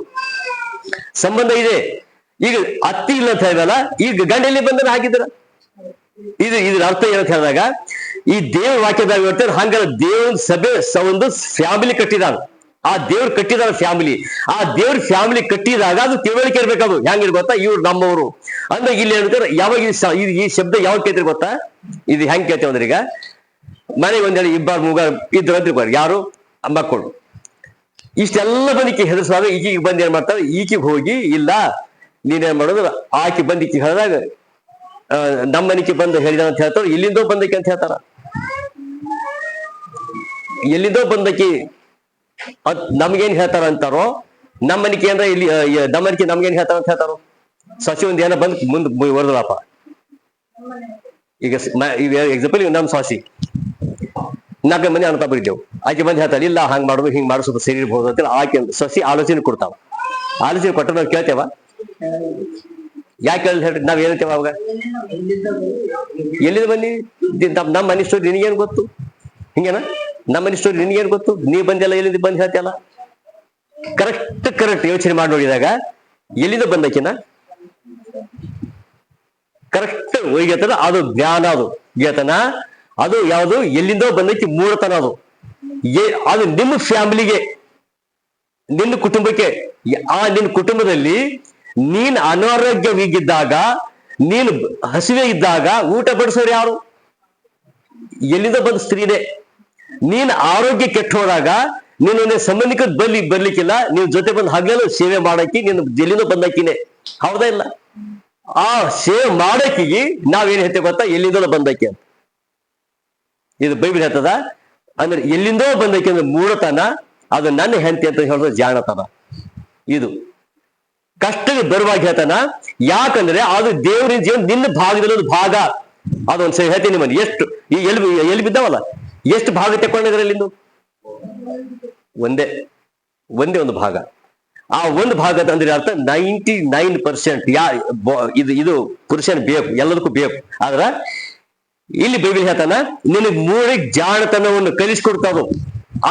ಸಂಬಂಧ ಇದೆ. ಈಗ ಅತ್ತಿ ಇಲ್ಲ ಅಂತ ಹೇಳಿದಲ್ಲ, ಈಗ ಗಂಡಲ್ಲಿ ಬಂಧನ ಹಾಕಿದ್ರ. ಇದ್ರ ಅರ್ಥ ಏನಂತ ಹೇಳಿದಾಗ, ಈ ದೇವ್ರ ವಾಕ್ಯದಾಗ ಹೇಳ್ತಾರೆ ಹಂಗಲ್ಲ, ದೇವ್ರ ಸಭೆ ಒಂದು ಫ್ಯಾಮಿಲಿ ಕಟ್ಟಿದಾನ. ಆ ದೇವ್ರು ಕಟ್ಟಿದಾರ ಫ್ಯಾಮಿಲಿ. ಆ ದೇವ್ರ ಫ್ಯಾಮಿಲಿ ಕಟ್ಟಿದಾಗ ಅದು ತಿಳುವಳಿಕೆ ಇರ್ಬೇಕದು. ಹೆಂಗಿರ್ ಗೊತ್ತಾ? ಇವ್ರು ನಮ್ಮವರು ಅಂದಾಗ ಇಲ್ಲಿ ಹೇಳ್ತಾರೆ. ಯಾವಾಗ ಈ ಶಬ್ದ ಯಾವಾಗ ಕೇಳ್ತೀರಿ ಗೊತ್ತಾ? ಇದು ಹೆಂಗ್ ಕೇಳ್ತೇವೆ ಅಂದ್ರೆ, ಈಗ ಮನೆಗೆ ಒಂದೇಳಿ ಇಬ್ಬರು ಮೂಗಾರು ಇದ್ರು ಅಂತ ಇರ್ಬಾರ್ದು, ಯಾರು ಮಕ್ಕಳು ಇಷ್ಟೆಲ್ಲ ಬಂದಿಕ್ಕೆ ಹೆದರ್ಸುವಾಗ ಈಕಿಗೆ ಬಂದು ಏನ್ ಮಾಡ್ತಾರೆ? ಈಕಿಗೆ ಹೋಗಿ ಇಲ್ಲ ನೀನೇನ್ ಮಾಡೋದು, ಆಕಿ ಬಂದಿಕ್ಕಿ ಹೇಳಿದಾಗ ನಮ್ಮ ಮನೆಗೆ ಬಂದು ಹೇಳಿದ ಅಂತ ಹೇಳ್ತಾರ. ಇಲ್ಲಿಂದೋ ಬಂದಕ್ಕೆ ಅಂತ ಹೇಳ್ತಾರ. ಎಲ್ಲಿಂದೋ ಬಂದಕ್ಕಿ ನಮ್ಗೇನ್ ಹೇಳ್ತಾರ ಅಂತಾರೋ, ನಮ್ಮ ಮನಿಕೆ ಅಂದ್ರೆ ಇಲ್ಲಿ ನಮ್ಮ ಮನಿಕೆ ನಮ್ಗೇನ್ ಹೇಳ್ತಾರ ಅಂತ ಹೇಳ್ತಾರೋ. ಸಸಿ ಒಂದ್ ಏನೋ ಬಂದ್ ಮುಂದ್ ಹೊರದಪ್ಪ. ಈಗ ಎಕ್ಸಾಂಪಲ್ ನಮ್ ಸಾಸಿ 4 ಮಂದಿ ಅಣ್ಣ ತಪ್ಪಿದ್ದೇವು. ಆಕೆ ಬಂದು ಹೇಳ್ತಾಳೆ ಇಲ್ಲ ಹಂಗ್ ಮಾಡೋದು ಹಿಂಗ್ ಮಾಡೋ ಸ್ವಲ್ಪ ಸರಿ ಇರ್ಬೋದು ಅಂತ ಆಕೆ ಸಸಿ ಆಲೋಚನೆ ಕೊಡ್ತಾವ. ಆಲೋಚನೆ ಕೊಟ್ಟ ನಾವು ಕೇಳ್ತೇವ? ಯಾಕೆ ಕೇಳ ಹೇಳ್ರಿ? ನಾವ್ ಏನಂತೇವ ಅವಾಗ? ಎಲ್ಲಿಂದ ಬನ್ನಿ? ನಮ್ಮ ಮನೆ ಸ್ಟೋರಿ ನಿನಗೇನ್ ಗೊತ್ತು? ಹಿಂಗೇನ? ನಮ್ಮ ಮನೆ ಸ್ಟೋರಿ ನಿನಗೇನ್ ಗೊತ್ತು? ನೀ ಬಂದೆಲ್ಲ ಎಲ್ಲಿಂದ ಬಂದು ಹೇಳ್ತಿಯಲ್ಲ. ಕರೆಕ್ಟ್ ಯೋಚನೆ ಮಾಡಿ ನೋಡಿದಾಗ ಎಲ್ಲಿಂದ ಬಂದಕಿನ ಕರೆಕ್ಟ್ ಒಯ್ಗೆತನ ಅದು ಜ್ಞಾನ, ಅದು ಗೆತನ, ಅದು ಯಾವುದು ಎಲ್ಲಿಂದೋ ಬಂದೈತಿ ಮೂಢತನ. ಅದು ನಿಮ್ಮ ಫ್ಯಾಮಿಲಿಗೆ, ನಿನ್ನ ಕುಟುಂಬಕ್ಕೆ. ನಿನ್ನ ಕುಟುಂಬದಲ್ಲಿ ನೀನ್ ಅನಾರೋಗ್ಯವಿದ್ದಾಗ, ನೀನು ಹಸಿವೆ ಇದ್ದಾಗ ಊಟ ಬಡಿಸೋರು ಯಾರು? ಎಲ್ಲಿಂದ ಬಂದ ಸ್ತ್ರೀನೇ. ನೀನ್ ಆರೋಗ್ಯ ಕೆಟ್ಟ ಹೋದಾಗ ನೀನು ಸಂಬಂಧಿಕ ಬರ್ಲಿಕ್ಕಿಲ್ಲ, ನೀನ್ ಜೊತೆ ಬಂದು ಹಗಲು ಸೇವೆ ಮಾಡಕ್ಕೆ ನೀನು ಎಲ್ಲಿಂದ ಬಂದಕ್ಕಿನೇ. ಹೌದಾ ಇಲ್ಲ? ಆ ಸೇವೆ ಮಾಡಕ್ಕಿಗೆ ನಾವೇನ್ ಹೇಳ್ತೇವೆ ಗೊತ್ತಾ? ಎಲ್ಲಿಂದಲೂ ಬಂದಕ್ಕೆ ಅಂತ. ಇದು ಬೈಬಲ್ ಹೇಳ್ತದ. ಅಂದ್ರೆ ಎಲ್ಲಿಂದೋ ಬಂದಕ್ಕೆ ಅಂದ್ರೆ ಮೂಢತನ, ಅದು ನನ್ನ ಹೆಂಡತಿ ಅಂತ ಹೇಳೋದು ಜಾಣತನ. ಇದು ಕಷ್ಟಕ್ಕೆ ಬರುವಾಗ ಹೇಳ್ತಾನ. ಯಾಕಂದ್ರೆ ಅದು ದೇವರಿನ ಜೀವನ ನಿನ್ನ ಭಾಗದಲ್ಲಿ ಒಂದು ಭಾಗ. ಅದೊಂದು ಸರಿ ಹೇಳ್ತೀನಿ ನಿಮ್ಮಲ್ಲಿ. ಎಷ್ಟು ಈ ಎಲ್ಲಿ ಬಿದ್ದಾವಲ್ಲ, ಎಷ್ಟು ಭಾಗ ತಕೊಂಡಿದ್ರೆ ಇಲ್ಲಿಂದು? ಒಂದೇ ಒಂದು ಭಾಗ. ಆ ಒಂದು ಭಾಗ ಅಂದ್ರೆ ಅರ್ಥ 99% ಇದು ಪುರುಷನ್ ಬೇಕು, ಎಲ್ಲದಕ್ಕೂ ಬೇಕು. ಆದ್ರ ಇಲ್ಲಿ ಬೈಬಲ್ ಹೇಳ್ತಾನ ನಿನಗ್ ಮೂರಿಗೆ ಜಾಣತನವನ್ನು ಕಲಿಸ್ಕೊಡ್ತಾವ.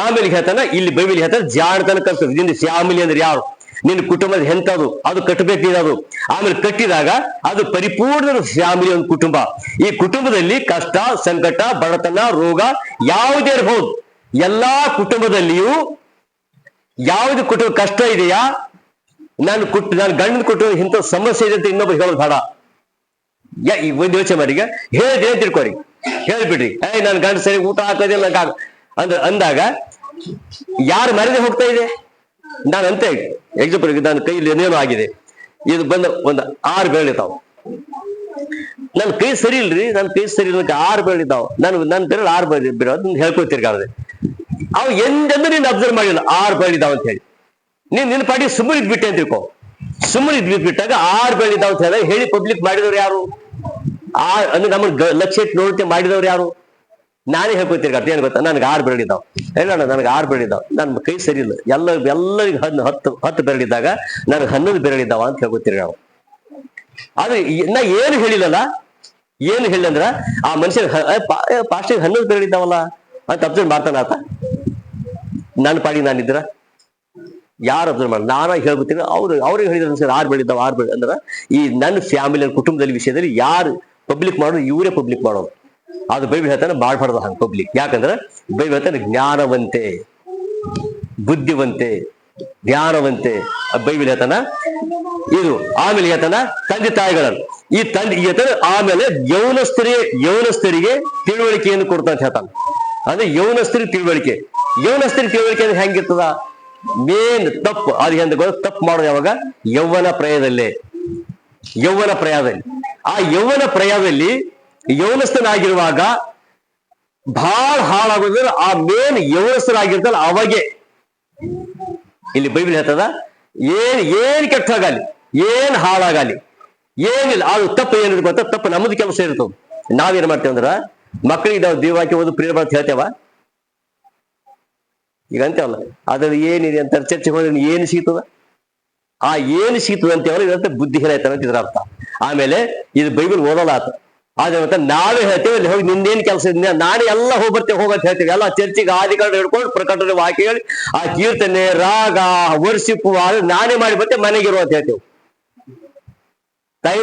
ಆಮೇಲೆ ಹೇಳ್ತಾನ ಇಲ್ಲಿ ಬೈಬಲ್ ಹೇಳ್ತಾನ ಜಾಣತನ ಕಲಿಸ್ತದೆ. ನಿನ್ನ ಫ್ಯಾಮಿಲಿ ಅಂದ್ರೆ ಯಾರು, ನಿನ್ನ ಕುಟುಂಬದ ಎಂತದು, ಅದು ಕಟ್ಟಬೇಕು. ಅದು ಆಮೇಲೆ ಕಟ್ಟಿದಾಗ ಅದು ಪರಿಪೂರ್ಣ ಫ್ಯಾಮಿಲಿ, ಒಂದು ಕುಟುಂಬ. ಈ ಕುಟುಂಬದಲ್ಲಿ ಕಷ್ಟ, ಸಂಕಟ, ಬಡತನ, ರೋಗ ಯಾವುದೇ ಇರಬಹುದು. ಎಲ್ಲಾ ಕುಟುಂಬದಲ್ಲಿಯೂ ಯಾವ್ದು ಕುಟುಂಬ ಕಷ್ಟ ಇದೆಯಾ, ನಾನು ಗಂಡನ ಕುಟುಂಬ ಇಂಥ ಸಮಸ್ಯೆ ಇದೆ ಅಂತ ಇನ್ನೊಬ್ರು ಹೇಳೋದು ಬೇಡ. ಒಂದು ಯೋಚನೆ ಮಾಡಿ, ಈಗ ಹೇಳಿದ್ರೆ ತಿಳ್ಕೊರಿ, ಹೇಳ್ಬಿಡ್ರಿ ನನ್ ಗಂಡ ಸರಿ ಊಟ ಹಾಕೋದಿಲ್ಲ ಅಂದಾಗ ಯಾರು ಮರೆದೇ ಹೋಗ್ತಾ ಇದೆ? ನಾನು ಅಂತ ಎಕ್ಸಾಂಪಲ್ ನನ್ನ ಕೈಲಿ ಏನೇನೋ ಆಗಿದೆ, ಇದು ಬಂದ ಒಂದು 6 ಬೆರಳಿತಾವ. ನನ್ನ ಕೈ ಸರಿ ಇಲ್ರಿ, ನನ್ನ ಕೈ ಸರಿ ಇಲ್ಲ, 6 ಬೆರಳಿದ್ದಾವ. ನನ್ನ ಬೆರಳು 6 ಬೆರಳು ಹೇಳ್ಕೊತಿರ್ಗಾರದೆ. ಅವ್ ಎಂದೆಂದು ನೀನು ಅಬ್ಸರ್ವ್ ಮಾಡಿಲ್ಲ 6 ಬೆರಳಿದಾವ ಅಂತ ಹೇಳಿ. ನಿನ್ನ ಪಾಟಿ ಸುಮ್ಮನೆ ಇದ್ಬಿಟ್ಟೆ ಅಂತ ತಿಳ್ಕೊ. ಸುಮ್ಮನೆ ಇದ್ಬಿಟ್ಟಾಗ 6 ಬೆರಳಿದಾವ ಅಂತ ಹೇಳಿ ಪಬ್ಲಿಕ್ ಮಾಡಿದವ್ರು ಯಾರು? ಅಂದ್ರೆ ನಮ್ಮನ್ನ ಲಕ್ಷ್ಯ ಇಟ್ಟು ನೋಡ್ತೆ ಮಾಡಿದವ್ರು ಯಾರು? ನಾನೇ ಹೇಳ್ಕೊತಿರ್ಗಾರ. ಏನ್ ಗೊತ್ತಾ, ನನ್ಗೆ 6 ಬೆರಳಿದಾವ. ಹೇಳೋಣ, ನನಗೆ 6 ಬೆರಳಿದಾವ, ನನ್ನ ಕೈ ಸರಿ ಇಲ್ಲ. ಎಲ್ಲರಿಗೂ 10 ಬೆರಳಿದ್ದಾಗ ನನಗೆ 11 ಬೆರಳಿದ್ದಾವ ಅಂತ ಹೇಳ್ಕೊತಿರ್ ನಾವು. ಆದ್ರೆ ನಾ ಏನು ಹೇಳಿಲ್ಲಲ್ಲ, ಏನು ಹೇಳಿಲ್ಲ ಆ ಮನುಷ್ಯ ಪಾಸ್ಟಿಗೆ 11 ಬೆರಳಿದ್ದಾವಲ್ಲ ಅಂತ ಅಬ್ಸರ್ವ್ ಮಾಡ್ತಾನ ಆತ. ನನ್ನ ಪಾಡಿ ನಾನಿದ್ರ ಯಾರು ಅಬ್ಸರ್ವ್ ಮಾಡ? ನಾನಾಗಿ ಹೇಳ್ಬಿಡ್ತೀನಿ. ಅವ್ರಿಗೆ ಹೇಳಿದ್ರೆ 6 ಬೆರಳಿದ್ದಾವ 6 ಬೆರಳಿ ಅಂದ್ರ ಈ ನನ್ನ ಫ್ಯಾಮಿಲಿ ಕುಟುಂಬದಲ್ಲಿ ವಿಷಯದಲ್ಲಿ ಯಾರು ಪಬ್ಲಿಕ್ ಮಾಡೋದು? ಇವರೇ ಪಬ್ಲಿಕ್ ಮಾಡೋದು. ಅದು ಬೈಬಲ್ ಹೇಳ್ತಾನೆ ಮಾಡ್ಬಾರ್ದು ಹಂಗ ಪಬ್ಲಿಕ್. ಯಾಕಂದ್ರೆ ಬೈಬಲ್ ಹೇಳ್ತಾನೆ ಜ್ಞಾನವಂತೆ, ಬುದ್ಧಿವಂತೆ, ಜ್ಞಾನವಂತೆ ಬೈಬಲ್ ಹೇಳ್ತಾನ ಇದು. ಆಮೇಲೆ ಹೇಳ್ತಾನ ತಂದೆ ತಾಯಿಗಳನ್ನು ಈ ಹೇಳ್ತಾನೆ. ಆಮೇಲೆ ಯೌನಸ್ಥರಿಗೆ ತಿಳುವಳಿಕೆಯನ್ನು ಕೊಡ್ತಾ ಅಂತ ಹೇಳ್ತಾನ. ಅಂದ್ರೆ ಯೌನಸ್ಥರಿಗೆ ತಿಳುವಳಿಕೆ ಅಂದ್ರೆ ಹೆಂಗಿರ್ತದ? ಮೇನ್ ತಪ್ಪು ಅದು ಹೆಂಗ ತಪ್ಪು ಮಾಡೋದು ಯಾವಾಗ? ಯೌವನ ಪ್ರಾಯದಲ್ಲಿ. ಆ ಯೌವನ ಪ್ರಾಯದಲ್ಲಿ ಯೌನಸ್ಥನಾಗಿರುವಾಗ ಬಹಳ ಹಾಳಾಗೋದ್ರೆ ಆ ಮೇನ್ ಯೌನಸ್ಥನಾಗಿರ್ತಾನ ಅವಾಗೆ. ಇಲ್ಲಿ ಬೈಬಲ್ ಹೇಳ್ತದ ಏನ್ ಕೆಟ್ಟಾಗಲಿ, ಏನ್ ಹಾಳಾಗಲಿ, ಏನಿಲ್ಲ. ಅದು ತಪ್ಪು ಏನಿದೆ ಗೊತ್ತಾ? ತಪ್ಪು ನಮ್ಮದು ಕೆಲಸ ಇರ್ತದ. ನಾವೇನ್ ಮಾಡ್ತೇವೆ ಅಂದ್ರ ಮಕ್ಕಳಿಗೆ ನಾವು ದೇವವಾಕ್ಯ ಓದು ಪ್ರೇರಣೆ ಅಂತ ಹೇಳ್ತೇವ. ಈಗ ಅಂತೇವಲ್ಲ, ಅದ್ರಲ್ಲಿ ಏನಿದೆ ಅಂತ ಚರ್ಚೆ ಹೋದ್ರೆ ಏನು ಸಿಗ್ತದ? ಆ ಏನು ಸಿಗ್ತದ ಅಂತೇವಲ್ಲ, ಇದಂತ ಬುದ್ಧಿಹೀನ ಆಯ್ತಾನ ಅಂತ ಇದ್ರ ಅರ್ಥ. ಆಮೇಲೆ ಇದು ಬೈಬಲ್ ಓದಲ್ಲ ಆತ. ಆದ್ರೆ ಮತ್ತೆ ನಾವೇ ಹೇಳ್ತೇವೆ ಅಲ್ಲಿ ಹೋಗಿ ನಿಂದೇನ್ ಕೆಲಸ ಇದೆ, ನಾನೇ ಎಲ್ಲ ಹೋಗ್ಬರ್ತೇವೆ ಹೋಗಂತ ಹೇಳ್ತೇವೆ. ಎಲ್ಲ ಚರ್ಚಿಗೆ ಆದಿಕಾಂಡ ಹಿಡ್ಕೊಂಡು ಪ್ರಕಟಣೆ ವಾಕ್ಯ ಹೇಳಿ ಆ ಕೀರ್ತನೆ ರಾಗ ವರ್ಷಿಪ್ ನಾನೇ ಮಾಡಿ ಬರ್ತೇವೆ ಮನೆಗಿರು ಅಂತ ಹೇಳ್ತೇವೆ.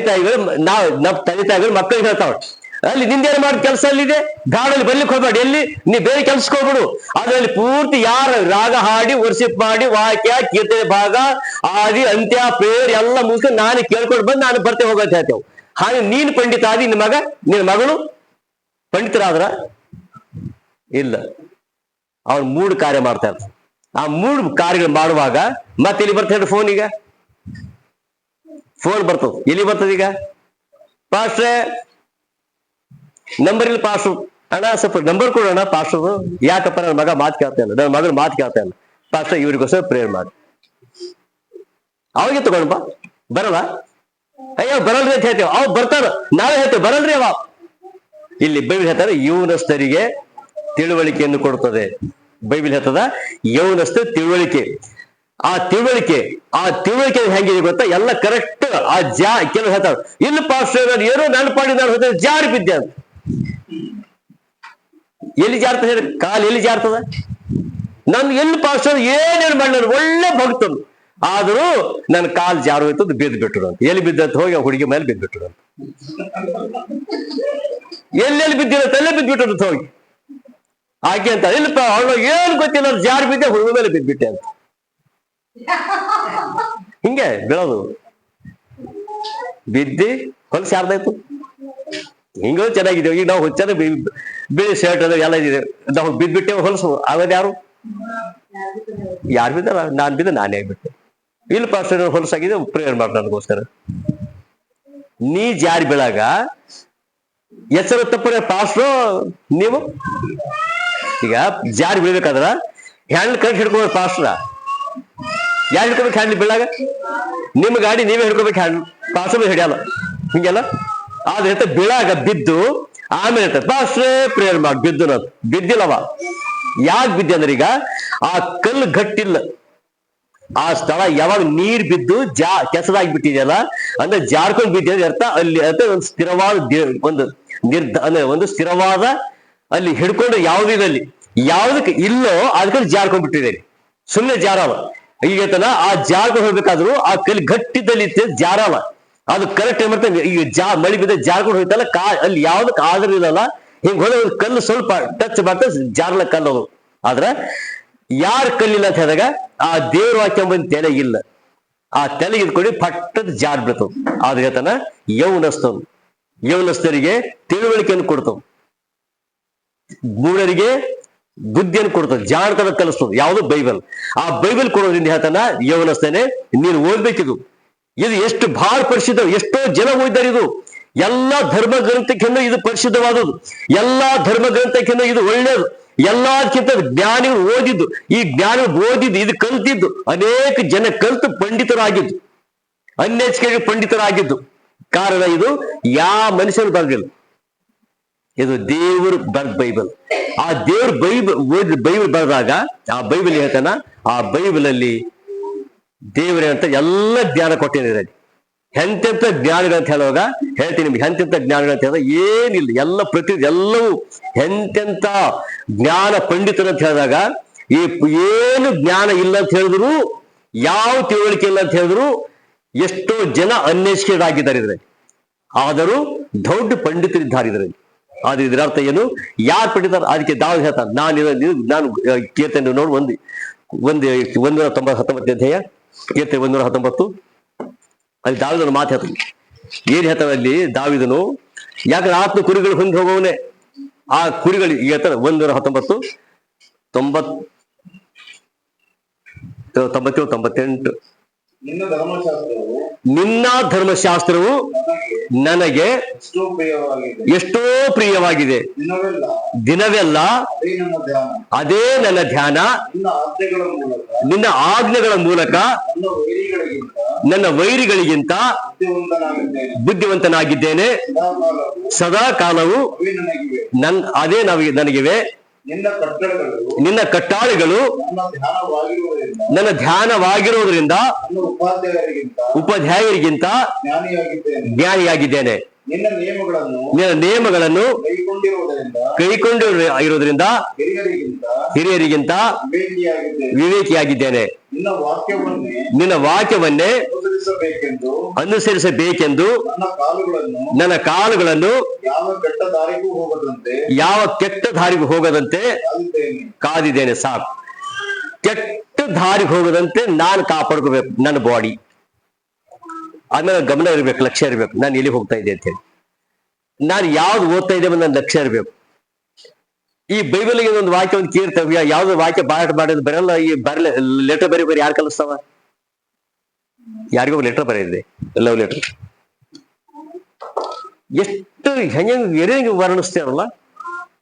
ತಾಯಿಗಳು ನಮ್ಮ ತಾಯಿಗಳು ಮಕ್ಕಳಿಗೆ ಹೇಳ್ತಾವ, ಅಲ್ಲಿ ನಿಂದೇನು ಮಾಡಿ ಕೆಲಸ ಅಲ್ಲಿದೆ, ಗಾಡಲ್ಲಿ ಬರ್ಲಿಕ್ಕೆ ಹೋಗ್ಬೇಡಿ, ಎಲ್ಲಿ ನೀ ಬೇರೆ ಕೆಲ್ಸಕ್ಕೆ ಹೋಗ್ಬಿಡು. ಅದ್ರಲ್ಲಿ ಪೂರ್ತಿ ಯಾರ ರಾಗ ಹಾಡಿ ವರ್ಷಿಪ್ ಮಾಡಿ ವಾಕ್ಯ ಕೀರ್ತನೆ ಭಾಗ ಆದಿ ಅಂತ್ಯ ಪ್ರೇಯರ್ ಎಲ್ಲ ಮುಗಿಸ್ಕೊಂಡು ನಾನು ಕೇಳ್ಕೊಂಡು ಬಂದು ನಾನು ಬರ್ತೇವೆ ಹೋಗಂತ ಹೇಳ್ತೇವೆ. ಹಾಗೆ ನೀನು ಪಂಡಿತ ಆದಿ, ನಿನ್ನ ಮಗಳು ಪಂಡಿತರಾದ್ರ ಇಲ್ಲ, ಅವ್ರು 3 ಕಾರ್ಯ ಮಾಡ್ತಾ ಇರ್ತಾರೆ. ಆ 3 ಕಾರ್ಯಗಳು ಮಾಡುವಾಗ ಮತ್ತೆ ಇಲ್ಲಿ ಬರ್ತಾ ಫೋನ್, ಈಗ ಫೋನ್ ಬರ್ತದ, ಎಲ್ಲಿ ಬರ್ತದ ಈಗ ಪಾಸ್ಟ್ರೆ ನಂಬರ್ ಇಲ್ಲ, ಪಾಸ್ಟ್ರು ಅಣ್ಣ ಸ್ವಲ್ಪ ನಂಬರ್ ಕೊಡೋಣ ಪಾಸ್ಟ್ರು, ಯಾಕಪ್ಪ ನನ್ನ ಮಗ ಮಾತು ಕೇಳ್ತಾ ಇಲ್ಲ, ನನ್ನ ಮಗಳು ಮಾತು ಕೇಳ್ತಾ ಇಲ್ಲ, ಪಾಸ್ಟ್ರ ಇವ್ರಿಗೋಸ್ಕರ ಪ್ರೇಯರ್ ಮಾಡಿ. ಅವಾಗೆ ತಗೊಂಡಪ್ಪ ಬರಲ್ಲ, ಅಯ್ಯೋ ಬರಲ್ರಿ ಅಂತ ಹೇಳ್ತೇವೆ, ಅವ್ ಬರ್ತಾರ, ನಾವೇ ಹೇಳ್ತೇವೆ ಬರಲ್ರಿ ಅವ. ಇಲ್ಲಿ ಬೈಬಲ್ ಹೇಳ್ತಾರೆ ಯೌವನಸ್ಥರಿಗೆ ತಿಳುವಳಿಕೆಯನ್ನು ಕೊಡ್ತದೆ. ಬೈಬಲ್ ಹೇಳ್ತದ ಯೌವನಸ್ಥ ತಿಳುವಳಿಕೆ. ಆ ತಿಳುವಳಿಕೆ ಹೆಂಗಿದೆ ಗೊತ್ತಾ, ಎಲ್ಲ ಕರೆಕ್ಟ್. ಆ ಕೆಲವು ಹೇಳ್ತಾರ ಇಲ್ಲಿ ಪಾಸ್ಟರ್ ಏನೋ ನನ್ನ ಪಾಡಿ ನಾನು ಹೋದ ಜಾರಿ ಬಿದ್ದೆ ಅಂತ. ಎಲ್ಲಿ ಜಾರ್ತದ ಹೇಳಿ, ಕಾಲು ಎಲ್ಲಿ ಜಾರ್ತದ? ನನ್ ಎಲ್ಲಿ ಪಾಸ್ಟರ್ ಏನೇನು ಮಾಡಿ ನಾನು ಒಳ್ಳೆ ಭಕ್ತನು, ಆದ್ರೂ ನನ್ನ ಕಾಲು ಜಾರು ಹೋಯ್ತು, ಬಿದ್ದು ಬಿಟ್ಟರು ಅಂತ. ಎಲ್ಲಿ ಬಿದ್ದಂತ ಹೋಗಿ ಆ ಹುಡುಗಿ ಮೇಲೆ ಬಿದ್ದು ಬಿಟ್ಟರು ಅಂತ. ಎಲ್ಲೆಲ್ಲಿ ಬಿದ್ದಿರತ್ತೆ ಅಲ್ಲೇ ಬಿದ್ದು ಬಿಟ್ಟರು ಅಂತ ಹೋಗಿ ಆಕೆ ಅಂತ. ಇಲ್ಲಪ್ಪ ಅವಳು ಏನ್ ಗೊತ್ತಿಲ್ಲ, ಜಾರಿ ಬಿದ್ದೆ, ಹುಡುಗ ಮೇಲೆ ಬಿದ್ದುಬಿಟ್ಟೆ ಅಂತ. ಹಿಂಗೆ ಬೀಳೋದು, ಬಿದ್ದಿ ಹೊಲಸು ಯಾರ್ದಾಯ್ತು. ಹಿಂಗ ಚೆನ್ನಾಗಿದ್ದೇವೆ. ಈಗ ನಾವು ಹುಚ್ಚನ ಬಿಳಿ ಶರ್ಟ್ ಅದ ಎಲ್ಲ ಇದೆ, ನಾವು ಬಿದ್ಬಿಟ್ಟೆ ಹೊಲಸು ಆಗೋದು ಯಾರು ಬಿದ್ದ? ನಾನ್ ಬಿದ್ದ ನಾನೇ ಆಗ್ಬಿಟ್ಟೆ. ಇಲ್ಲಿ ಪಾಸ್ಟರ್ ಹೊಲಸಾಗಿದೆ, ಪ್ರೇಯರ್ ಮಾಡಿ ನನಗೋಸ್ಕರ. ನೀ ಜಾರಿ ಬೀಳಾಗ ಎಚ್ಚರ ತಪ್ಪರೆ ಪಾಸ್ಟ್ರು ನೀವು. ಈಗ ಜಾರಿ ಬೀಳ್ಬೇಕಾದ್ರ ಹ್ಯಾಂಡಲ್ ಕರೆಕ್ಟ್ ಹಿಡ್ಕೋಬೇಕು. ಪಾಸ್ಟ್ರ ಯಾರು ಹಿಡ್ಕೋಬೇಕು ಹ್ಯಾಂಡಲ್ ಬೀಳಾಗ? ನಿಮ್ಮ ಗಾಡಿ ನೀವೇ ಹಿಡ್ಕೋಬೇಕು ಹ್ಯಾಂಡಲ್, ಪಾಸ್ಟ್ರು ಹಿಡಿಯಲ್ಲ ಹಿಂಗೆಲ್ಲ. ಆದ್ರೆ ಬೀಳಾಗ ಬಿದ್ದು ಆಮೇಲೆ ಪಾಸ್ಟ್ರೇ ಪ್ರೇಯರ್ ಮಾಡಿ ಬಿದ್ದು ನಾನು ಬಿದ್ದಿಲ್ಲವ. ಯಾಕೆ ಬಿದ್ದೆ ಅಂದ್ರೆ ಈಗ ಆ ಕಲ್ಲು ಗಟ್ಟಿಲ್ಲ, ಆ ಸ್ಥಳ ಯಾವಾಗ ನೀರ್ ಬಿದ್ದು ಕೆಸದಾಗಿ ಬಿಟ್ಟಿದೆಯಲ್ಲ ಅಂದ್ರೆ ಜಾರ್ಕೊಂಡ್ ಬಿದ್ದಿದೆ ಅರ್ಥ. ಅಲ್ಲಿ ಒಂದು ಸ್ಥಿರವಾದ ಒಂದು ಸ್ಥಿರವಾದ ಅಲ್ಲಿ ಹಿಡ್ಕೊಂಡು ಯಾವುದಿದಲ್ಲಿ ಯಾವ್ದಕ್ಕೆ ಇಲ್ಲೋ ಅದಕ್ಕೆ ಜಾರ್ಕೊಂಡ್ ಬಿಟ್ಟಿದೆ, ಸುಮ್ಮನೆ ಜಾರಲ್ಲ. ಈಗ ಆ ಜಾರ್ಕೊಂಡು ಹೋಗ್ಬೇಕಾದ್ರು ಆ ಕಲ್ಲಿ ಗಟ್ಟಿದ್ದಲ್ಲಿ ಜಾರಲ್ಲ, ಅದು ಕರೆಕ್ಟ್ ಏನ್ ಮಾಡ್ತಾರೆ. ಈಗ ಮಳಿ ಬಿದ್ದ ಜಾರ್ಕೊಂಡು ಹೋಯ್ತಲ್ಲ, ಅಲ್ಲಿ ಯಾವ್ದಕ್ಕೆ ಆದ್ರೂ ಇಲ್ಲಲ್ಲ, ಹಿಂಗ್ ಹೋದ ಒಂದು ಕಲ್ಲು ಸ್ವಲ್ಪ ಟಚ್ ಮಾಡ್ತಾ ಜಾರ್ಲ ಕಲ್ಲೋದು. ಆದ್ರ ಯಾರ ಕಲ್ಲಿಲ್ಲ ಅಂತ ಹೇಳಿದಾಗ ಆ ದೇವ್ರ ವಾಕ್ಯ ಬಂದು ತೆಲೆಗಿಲ್ಲ, ಇಲ್ಲ ಆ ತೆಲೆಗೆ ಇದ್ಕೊಂಡು ಪಟ್ಟದ ಜಾರ್ ಬಿಡ್ತವ್. ಆದ್ರೆ ಹೇಳ್ತಾನ ಯೌವನಸ್ಥರಿಗೆ ತಿಳುವಳಿಕೆಯನ್ನು ಕೊಡ್ತವ್, ಮೂಢರಿಗೆ ಬುದ್ಧಿಯನ್ನು ಕೊಡ್ತದೆ, ಜಾಣತನ ಕಲಿಸ್ತದೆ. ಯಾವುದು ಬೈಬಲ್. ಆ ಬೈಬಲ್ ಕೊಡೋದ್ರಿಂದ ಹೇಳ್ತಾನ ಯೌವನಸ್ಥನೇ ನೀನು ಓದ್ಬೇಕಿದು. ಇದು ಎಷ್ಟು ಬಹಳ ಪರಿಶುದ್ಧ, ಎಷ್ಟೋ ಜನ ಓದಿದ್ದಾರೆ. ಇದು ಎಲ್ಲಾ ಧರ್ಮ ಗ್ರಂಥಕ್ಕಿಂತ ಇದು ಪರಿಶುದ್ಧವಾದದ್ದು, ಎಲ್ಲಾ ಧರ್ಮ ಗ್ರಂಥಕ್ಕಿಂತ ಇದು ಒಳ್ಳೇದು. ಎಲ್ಲಕ್ಕಿಂತ ಜ್ಞಾನಿಗಳು ಓದಿದ್ದು, ಈ ಜ್ಞಾನಿಗಳು ಓದಿದ್ದು, ಇದು ಕಲ್ತಿದ್ದು, ಅನೇಕ ಜನ ಕಲ್ತು ಪಂಡಿತರಾಗಿದ್ದು, ಅನ್ಎಜುಕೇಟೆಡ್ ಪಂಡಿತರಾಗಿದ್ದು. ಕಾರಣ ಇದು ಯಾವ ಮನುಷ್ಯನು ಬರಲಿಲ್ಲ, ಇದು ದೇವರು ಬರ್ದ ಬೈಬಲ್. ಆ ದೇವ್ರ ಬೈಬಲ್ ಬರೆದಾಗ ಆ ಬೈಬಲ್ ಹೇಳ್ತಾನ, ಆ ಬೈಬಲ್ ಅಲ್ಲಿ ದೇವರೇ ಅಂತ ಎಲ್ಲ ಜ್ಞಾನ ಕೊಟ್ಟಿದ್ದಾರೆ. ಎಂತೆಂತ ಜ್ಞಾನಿಗಳು ಅಂತ ಹೇಳುವಾಗ ಹೇಳ್ತೀನಿ ನಿಮ್ಗೆ, ಎಂತೆಂತ ಜ್ಞಾನಿಗಳು ಅಂತ ಹೇಳಿದಾಗ ಏನಿಲ್ಲ, ಎಲ್ಲ ಎಲ್ಲವೂ ಎಂತೆಂತ ಜ್ಞಾನ ಪಂಡಿತರು ಅಂತ ಹೇಳಿದಾಗ ಏನು ಜ್ಞಾನ ಇಲ್ಲ ಅಂತ ಹೇಳಿದ್ರು, ಯಾವ ತಿಳುವಳಿಕೆ ಇಲ್ಲ ಅಂತ ಹೇಳಿದ್ರು, ಎಷ್ಟೋ ಜನ ಅನ್ಎಜುಕೇಟೆಡ್ ಆಗಿದ್ದಾರೆ ಇದ್ರಲ್ಲಿ, ಆದರೂ ದೊಡ್ಡ ಪಂಡಿತರಿದ್ದಾರೆ ಇದ್ರಲ್ಲಿ. ಆದ್ರೆ ಇದರ ಅರ್ಥ ಏನು? ಯಾರು ಪಂಡಿತರು? ಅದಕ್ಕೆ ದಾವಿದ ಹೇಳ್ತಾನೆ, ನಾನು ಕೀರ್ತನೆ ನೋಡಿ 119 ಅಧ್ಯಾಯ ಕೀರ್ತನೆ 119 ಅಲ್ಲಿ ದಾವಿದನ ಮಾತು ಹೇಳ್ತಾನೆ. ಏನ್ ಹೇಳ್ತಾನೆ ಅಲ್ಲಿ ದಾವಿದನು? ಯಾಕಂದ್ರೆ ಆತ್ಮ ಕುರಿಗಳು ಹೊಂದಿ ಹೋಗೋವನೇ, ಆ ಕುರಿಗಳು ಈಗ ಹೇಳ್ತಾನೆ 119 98 ನಿನ್ನ ಧರ್ಮಶಾಸ್ತ್ರವು ನನಗೆ ಎಷ್ಟೋ ಪ್ರಿಯವಾಗಿದೆ, ದಿನವೆಲ್ಲ ಅದೇ ನನ್ನ ಧ್ಯಾನ. ನಿನ್ನ ಆಜ್ಞೆಗಳ ಮೂಲಕ ನನ್ನ ವೈರಿಗಳಿಗಿಂತ ಬುದ್ಧಿವಂತನಾಗಿದ್ದೇನೆ. ಸದಾ ಕಾಲವು ಅದೇ ನನಗಿವೆ. ನಿನ್ನ ಕಟ್ಟಳೆಗಳು ನನ್ನ ಧ್ಯಾನವಾಗಿರುವುದರಿಂದ ಉಪಾಧ್ಯಾಯರಿಗಿಂತ ಜ್ಞಾನಿಯಾಗಿದ್ದೇನೆ. ನಿನ್ನ ನಿಯಮಗಳನ್ನು ಕೈಕೊಂಡಿರುವುದರಿಂದ ಹಿರಿಯರಿಗಿಂತ ವಿವೇಕಿಯಾಗಿದ್ದೇನೆ. ನಿನ್ನ ವಾಕ್ಯವನ್ನೇ ಅನುಸರಿಸಬೇಕೆಂದು ನನ್ನ ಕಾಲುಗಳನ್ನು ಯಾವ ಕೆಟ್ಟ ದಾರಿಗೂ ಹೋಗದಂತೆ ಕಾದಿದ್ದೇನೆ. ಸಾಕು, ಕೆಟ್ಟ ದಾರಿಗೆ ಹೋಗದಂತೆ ನಾನು ಕಾಪಾಡ್ಕೋಬೇಕು ನನ್ನ ಬಾಡಿ. ಆಮೇಲೆ ಗಮನ ಇರ್ಬೇಕು, ಲಕ್ಷ್ಯ ಇರ್ಬೇಕು. ನಾನು ಎಲ್ಲಿ ಹೋಗ್ತಾ ಇದ್ದೆ ಅಂತ ಹೇಳಿ, ನಾನು ಯಾವ್ದು ಓದ್ತಾ ಇದ್ದೇವೆ ನನ್ನ ಲಕ್ಷ್ಯ ಇರ್ಬೇಕು. ಈ ಬೈಬಲ್ಗೆ ಒಂದು ವಾಕ್ಯ, ಒಂದು ಕೀರ್ತವ್ಯ, ಯಾವ್ದು ವಾಕ್ಯ ಬಾಟ ಮಾಡೋದು ಬರಲ್ಲ. ಈ ಲೆಟರ್ ಬರೀ ಯಾರು ಕಲಿಸ್ತಾವ? ಯಾರಿಗೋ ಲೆಟರ್ ಬರೆಯಿದೆ, ಲವ್ ಲೆಟರ್. ಎಷ್ಟು ಹೆಂಗೆ ವರ್ಣಿಸ್ತೇವಲ್ಲ,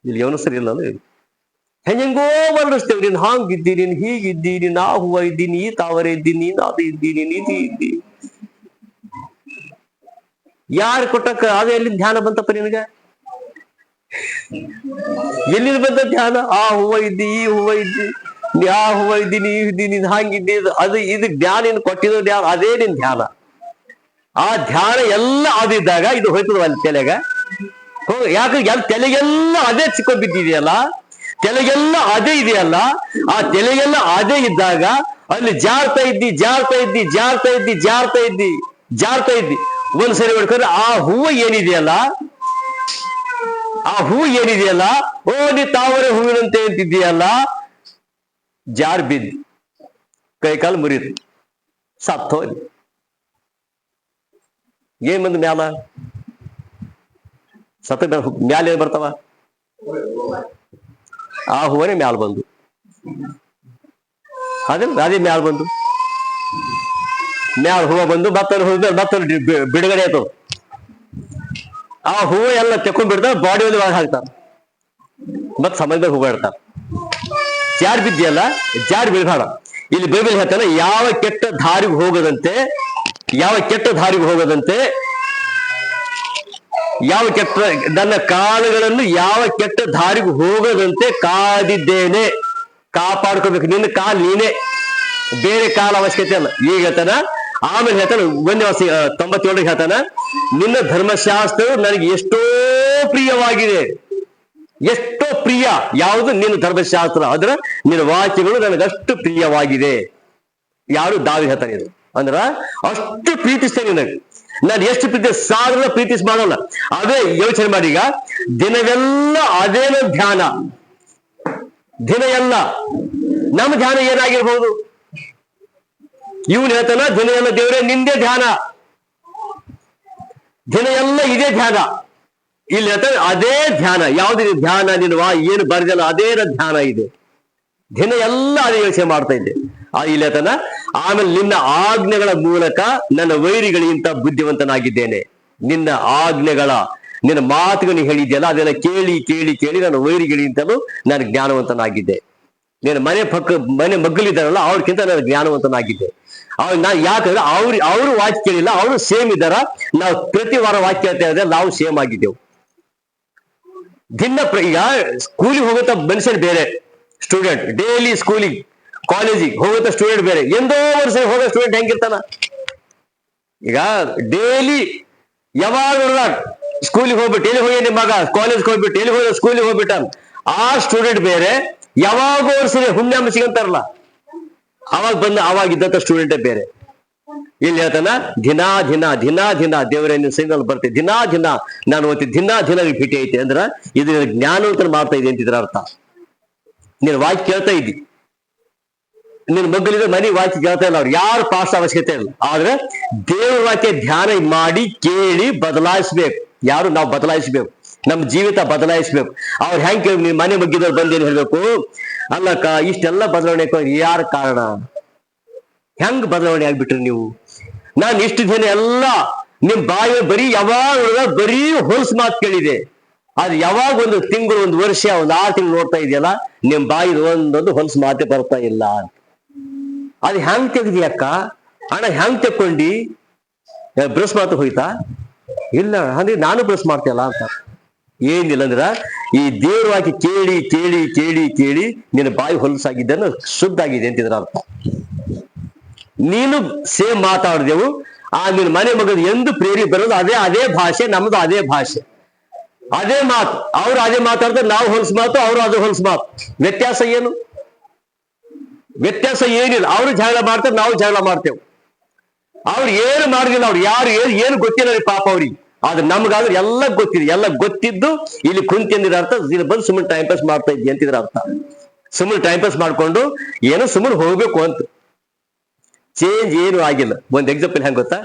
ಇಲ್ಲಿ ಯವನಸ್ಥರು ಇಲ್ಲ, ಹೆಂಗೋ ವರ್ಣಿಸ್ತೇವೆ. ನೀನ್ ಹಾಂಗಿದ್ದೀನಿ, ನೀನ್ ಹೀಗಿದ್ದೀನಿ, ನಾ ಹೂವ ಇದ್ದೀನಿ, ಈ ತಾವರೆ ಇದ್ದೀನಿ, ಅದು ಇದ್ದೀನಿ, ನೀತಿ ಇದ್ದೀನಿ. ಯಾರು ಕೊಟ್ಟಕ್ಕ ಅದು ಎಲ್ಲಿ ಧ್ಯಾನ ಬಂತಪ್ಪ ನಿನಗ? ಎಲ್ಲಿ ಬಂದ ಧ್ಯಾನ? ಆ ಹೂವ ಇದ್ದಿ, ಈ ಹೂವ ಇದ್ದಿ, ಆ ಹೂವ ಇದ್ದೀನಿ, ಈ ಇದ್ದೀನಿ, ಹಾಂಗಿದ್ದಿ, ಅದು ಇದು ಧ್ಯಾನ ಕೊಟ್ಟಿದ್ದು ಧ್ಯಾನ, ಅದೇ ನಿನ್ ಧ್ಯಾನ. ಆ ಧ್ಯಾನ ಎಲ್ಲ ಆದಿದ್ದಾಗ ಇದು ಹೋಯ್ತದ ಅಲ್ಲಿ ತಲೆಗ. ಯಾಕೆ ತಲೆಗೆಲ್ಲ ಅದೇ ಚಿಕ್ಕೊಂಡ್ ಬಿದ್ದಿದೆಯಲ್ಲ, ತಲೆಗೆಲ್ಲ ಅದೇ ಇದೆಯಲ್ಲ. ಆ ತಲೆಗೆಲ್ಲ ಅದೇ ಇದ್ದಾಗ ಅಲ್ಲಿ ಜಾರ್ತಾ ಇದ್ದಿ ಒಂದ್ಸರಿ ಹೊಡ್ಕೊಂಡ್ರೆ ಆ ಹೂವು ಏನಿದೆಯಲ್ಲ, ಓ ನೀ ತಾವರೆ ಹೂವಿನಂತೆ ಅಂತಿದ್ದೀಯಲ್ಲ, ಜಾರ್ ಬಿದ್ದು ಕೈಕಾಲು ಮುರಿದು ಸತ್ತೋಗಿ ಏನ್ ಬಂದು ಮ್ಯಾಲ ಸತ್ತ ಮ್ಯಾಲ ಏನ್ ಬರ್ತಾವ? ಆ ಹೂವನೇ ಮ್ಯಾಲ ಬಂದು ಅದೇ ಮ್ಯಾಲ ಬಂದು ಹೂವ ಬಂದು ಮತ್ತೊಂದು ಬಿಡುಗಡೆ ಆಯ್ತು. ಆ ಹೂವು ಎಲ್ಲ ತೆಕ್ಕೊಂಡ್ಬಿಡ್ತಾರೆ, ಬಾಡಿ ಒಂದು ಒಳಗೆ ಹಾಕ್ತಾರೆ, ಮತ್ ಸಮಯದಲ್ಲಿ ಹೂವ ಇಡ್ತಾರೆ. ಜಾರ್ ಬಿದ್ದಿಯಲ್ಲ, ಜಾರ್ ಬೀಳ್ಬೇಡ. ಇಲ್ಲಿ ಬೈಬಲ್ ಹೇಳ್ತಾನೆ, ಯಾವ ಕೆಟ್ಟ ದಾರಿಗೆ ಹೋಗದಂತೆ ನನ್ನ ಕಾಲುಗಳನ್ನು ಯಾವ ಕೆಟ್ಟ ದಾರಿಗೆ ಹೋಗದಂತೆ ಕಾದಿದ್ದೇನೆ. ಕಾಪಾಡ್ಕೋಬೇಕು. ನಿನ್ನ ಕಾಲು ನೀನೇ, ಬೇರೆ ಕಾಲ ಅವಶ್ಯಕತೆ ಅಲ್ಲ. ಈಗ ಹೇಳ್ತಾನ, ಆಮೇಲೆ ಹೇಳ್ತಾನೆ 97 ಹೇಳ್ತಾನ, ನಿನ್ನ ಧರ್ಮಶಾಸ್ತ್ರವು ನನಗೆ ಎಷ್ಟೋ ಪ್ರಿಯವಾಗಿದೆ. ಎಷ್ಟೋ ಪ್ರಿಯ ಯಾವುದು? ನಿನ್ನ ಧರ್ಮಶಾಸ್ತ್ರ. ಆದ್ರೆ ನಿನ್ನ ವಾಕ್ಯಗಳು ನನಗಷ್ಟು ಪ್ರಿಯವಾಗಿದೆ. ಯಾರು? ದಾವೀದ ಹೇಳ್ತಾನೆ. ಇದು ಅಂದ್ರ ಅಷ್ಟು ಪ್ರೀತಿಸ್ತೇನೆ ನಿನಗೆ. ನಾನು ಎಷ್ಟು ಸಾವಿರ ಪ್ರೀತಿಸ್ ಮಾಡೋಲ್ಲ. ಅದೇ ಯೋಚನೆ ಮಾಡಿ. ಈಗ ದಿನವೆಲ್ಲ ಅದೇನ ಧ್ಯಾನ, ದಿನ ಎಲ್ಲ ನಮ್ಮ ಧ್ಯಾನ ಏನಾಗಿರ್ಬಹುದು? ಇವನು ಹೇಳ್ತಾನ, ದಿನ ಎಲ್ಲ ದೇವರೇ ನಿಂದೇ ಧ್ಯಾನ, ದಿನ ಎಲ್ಲ ಇದೇ ಧ್ಯಾನ. ಇಲ್ಲಿ ಹೇಳ್ತಾನೆ ಅದೇ ಧ್ಯಾನ. ಯಾವ್ದಿದೆ ಧ್ಯಾನ? ನಿನ್ನ ಏನು ಬರ್ದಲ್ಲ ಅದೇ ಧ್ಯಾನ ಇದೆ. ದಿನ ಎಲ್ಲ ಅದೇ ಯೋಚನೆ ಮಾಡ್ತಾ ಇದ್ದೆ. ಇಲ್ಲಿ ಹೇಳ್ತಾನ, ಆಮೇಲೆ ನಿನ್ನ ಆಜ್ಞೆಗಳ ಮೂಲಕ ನನ್ನ ವೈರಿಗಳಿಗಿಂತ ಬುದ್ಧಿವಂತನಾಗಿದ್ದೇನೆ. ನಿನ್ನ ಆಜ್ಞೆಗಳ, ನಿನ್ನ ಮಾತುಗಳನ್ನು ಹೇಳಿದ್ಯಲ್ಲ, ಅದೆಲ್ಲ ಕೇಳಿ ಕೇಳಿ ಕೇಳಿ ನನ್ನ ವೈರಿಗಳಿಗಿಂತಲೂ ನಾನು ಜ್ಞಾನವಂತನಾಗಿದ್ದೆ. ನೀನು ಮನೆ ಮಗ್ಗಲಿದ್ದಾರಲ್ಲ ಅವ್ರಿಗಿಂತ ನಾನು ಜ್ಞಾನವಂತನಾಗಿದ್ದೆ. ನಾನು ಯಾಕಂದ್ರೆ ಅವರು ವಾಕ್ಯ ಕೇಳಿಲ್ಲ, ಅವರು ಸೇಮ್ ಇದ್ದಾರ. ನಾವು ಪ್ರತಿ ವಾರ ವಾಕ್ಯ ಹೇಳ್ತಾ ಇದ್ರೆ ನಾವು ಸೇಮ್ ಆಗಿದ್ದೆವು. ಈಗ ಸ್ಕೂಲಿಗೆ ಹೋಗುತ್ತ ಮನುಷ್ಯರು ಬೇರೆ, ಸ್ಟೂಡೆಂಟ್ ಡೈಲಿ ಸ್ಕೂಲಿಗೆ ಕಾಲೇಜಿಗೆ ಹೋಗುತ್ತ ಸ್ಟೂಡೆಂಟ್ ಬೇರೆ. ಎಂದೋ ವರ್ಷ ಹೋಗೋ ಸ್ಟೂಡೆಂಟ್ ಹೆಂಗಿರ್ತಾನ? ಈಗ ಡೈಲಿ ಯಾವಾಗ ಸ್ಕೂಲಿಗೆ ಹೋಗ್ಬಿಟ್ಟು ಎಲ್ಲಿ ಹೋಗಿ ನಿಮ್ಮ ಮಗ ಕಾಲೇಜ್ಗೆ ಹೋಗ್ಬಿಟ್ಟು ಎಲ್ಲಿ ಹೋದ ಸ್ಕೂಲಿಗೆ ಹೋಗ್ಬಿಟ್ಟ, ಆ ಸ್ಟೂಡೆಂಟ್ ಬೇರೆ. ಯಾವಾಗ ವರ್ಷ ಹುಣ್ಣಿಮೆ ಸಿಗಂತಾರಲ್ಲ ಅವಾಗಿದ್ದಂತ ಸ್ಟೂಡೆಂಟೇ ಬೇರೆ. ಇಲ್ಲಿ ಹೇಳ್ತಾನ, ದಿನಾ ದಿನ ದೇವರ ಸಿಗ್ನಲ್ ಬರ್ತೈತೆ. ದಿನಾ ನಾನು ಓದ್ತೀನಿ, ದಿನ ರಿಪೀಟ್ ಐತೆ. ಅಂದ್ರ ಇದು ಜ್ಞಾನವಂತನ ಮಾಡ್ತಾ ಇದೆ ಅಂತಿದ್ರ ಅರ್ಥ. ನೀನು ವಾಕ್ಯ ಕೇಳ್ತಾ ಇದ್ದಿ, ನಿನ್ ಮಗ್ಗಲಿದ್ರೆ ಮನೆ ವಾಕ್ಯ ಕೇಳ್ತಾ ಇಲ್ಲ. ಅವ್ರು ಯಾರು ಪಾಸ್ ಅವಶ್ಯಕತೆ ಇಲ್ಲ. ಆದ್ರೆ ದೇವ್ರ ವಾಕ್ಯ ಧ್ಯಾನ ಮಾಡಿ ಕೇಳಿ ಬದಲಾಯಿಸ್ಬೇಕು. ಯಾರು? ನಾವು ಬದಲಾಯಿಸ್ಬೇಕು, ನಮ್ ಜೀವಿತ ಬದಲಾಯಿಸ್ಬೇಕು. ಅವ್ರು ಹೆಂಗ್ ಕೇಳಿ ನೀನ್ ಮನೆ ಮಗ್ಗಿದವ್ರು ಬಂದೇನು ಹೇಳ್ಬೇಕು? ಅಲ್ಲಕ್ಕ ಇಷ್ಟೆಲ್ಲ ಬದಲಾವಣೆ ಯಾರ ಕಾರಣ? ಹೆಂಗ್ ಬದಲಾವಣೆ ಆಗ್ಬಿಟ್ರಿ ನೀವು? ನಾನು ಇಷ್ಟು ದಿನ ಎಲ್ಲ ನಿಮ್ ಬಾಯಿ ಬರೀ ಹೊಲ್ಸ್ ಮಾತು ಕೇಳಿದೆ. ಅದು ಯಾವಾಗ ಒಂದು ತಿಂಗಳು, ಒಂದು ವರ್ಷ, ಒಂದು 6 ತಿಂಗಳು ನೋಡ್ತಾ ಇದೆಯಲ್ಲ, ನಿಮ್ ಬಾಯಿ ಒಂದೊಂದು ಹೊಲ್ಸ್ ಮಾತೆ ಬರ್ತಾ ಇಲ್ಲ ಅಂತ. ಅದು ಹೆಂಗ್ ತೆಗ್ದಿಯಕ್ಕ? ಅಣ್ಣ ಹೆಂಗ್ ತೆಕ್ಕೊಂಡಿ? ಬ್ರಷ್ ಮಾತು ಹೋಯ್ತಾ? ಇಲ್ಲ ಅಂದ್ರೆ ನಾನು ಬ್ರಷ್ ಮಾಡ್ತೀಯಲ್ಲ ಅಂತ. ಏನಿಲ್ಲ ಅಂದ್ರ ಈ ದೇವ್ರ ವಾಕ್ಯ ಕೇಳಿ ಕೇಳಿ ಕೇಳಿ ಕೇಳಿ ನಿನ್ನ ಬಾಯಿ ಹೊಲಸಾಗಿದ್ದನ್ನು ಶುದ್ಧ ಆಗಿದೆ ಅಂತಿದ್ರ ಅರ್ಥ. ನೀನು ಸೇಮ್ ಮಾತಾಡಿದೆವು, ಆ ನಿನ್ನ ಮನೆ ಮಗದು ಎಂದು ಪ್ರೇರಿ ಬರೋದು ಅದೇ ಭಾಷೆ, ನಮ್ದು ಅದೇ ಭಾಷೆ, ಅದೇ ಮಾತು. ಅವ್ರು ಅದೇ ಮಾತಾಡ್ತಾರೆ, ನಾವು ಹೊಲಸು ಮಾತು, ಅವರು ಅದು ಹೊಲಸು ಮಾತು. ವ್ಯತ್ಯಾಸ ಏನು? ವ್ಯತ್ಯಾಸ ಏನಿಲ್ಲ. ಅವರು ಜಗಳ ಮಾಡ್ತಾರೆ, ನಾವು ಜಗಳ ಮಾಡ್ತೇವೆ. ಅವ್ರು ಏನು ಮಾಡಿದಿಲ್ಲ, ಅವ್ರು ಯಾರು ಏನು ಗೊತ್ತಿಲ್ಲ ರೀ ಪಾಪ ಅವ್ರಿಗೆ. ಆದ್ರೆ ನಮ್ಗಾದ್ರೆ ಎಲ್ಲ ಗೊತ್ತಿದೆ. ಎಲ್ಲ ಗೊತ್ತಿದ್ದು ಇಲ್ಲಿ ಕುಂತಿಂದಿರ ಅರ್ಥ ಇಲ್ಲಿ ಬಂದು ಸುಮ್ಮನೆ ಟೈಮ್ ಪಾಸ್ ಮಾಡ್ತಾ ಇದ್ದಿ ಅಂತಿದ್ರ ಅರ್ಥ. ಸುಮ್ಮನೆ ಟೈಮ್ ಪಾಸ್ ಮಾಡ್ಕೊಂಡು ಏನೋ ಸುಮ್ಮನೆ ಹೋಗ್ಬೇಕು ಅಂತ. ಚೇಂಜ್ ಏನು ಆಗಿಲ್ಲ. ಒಂದ್ ಎಕ್ಸಾಂಪಲ್ ಹೆಂಗ್ ಗೊತ್ತಾ,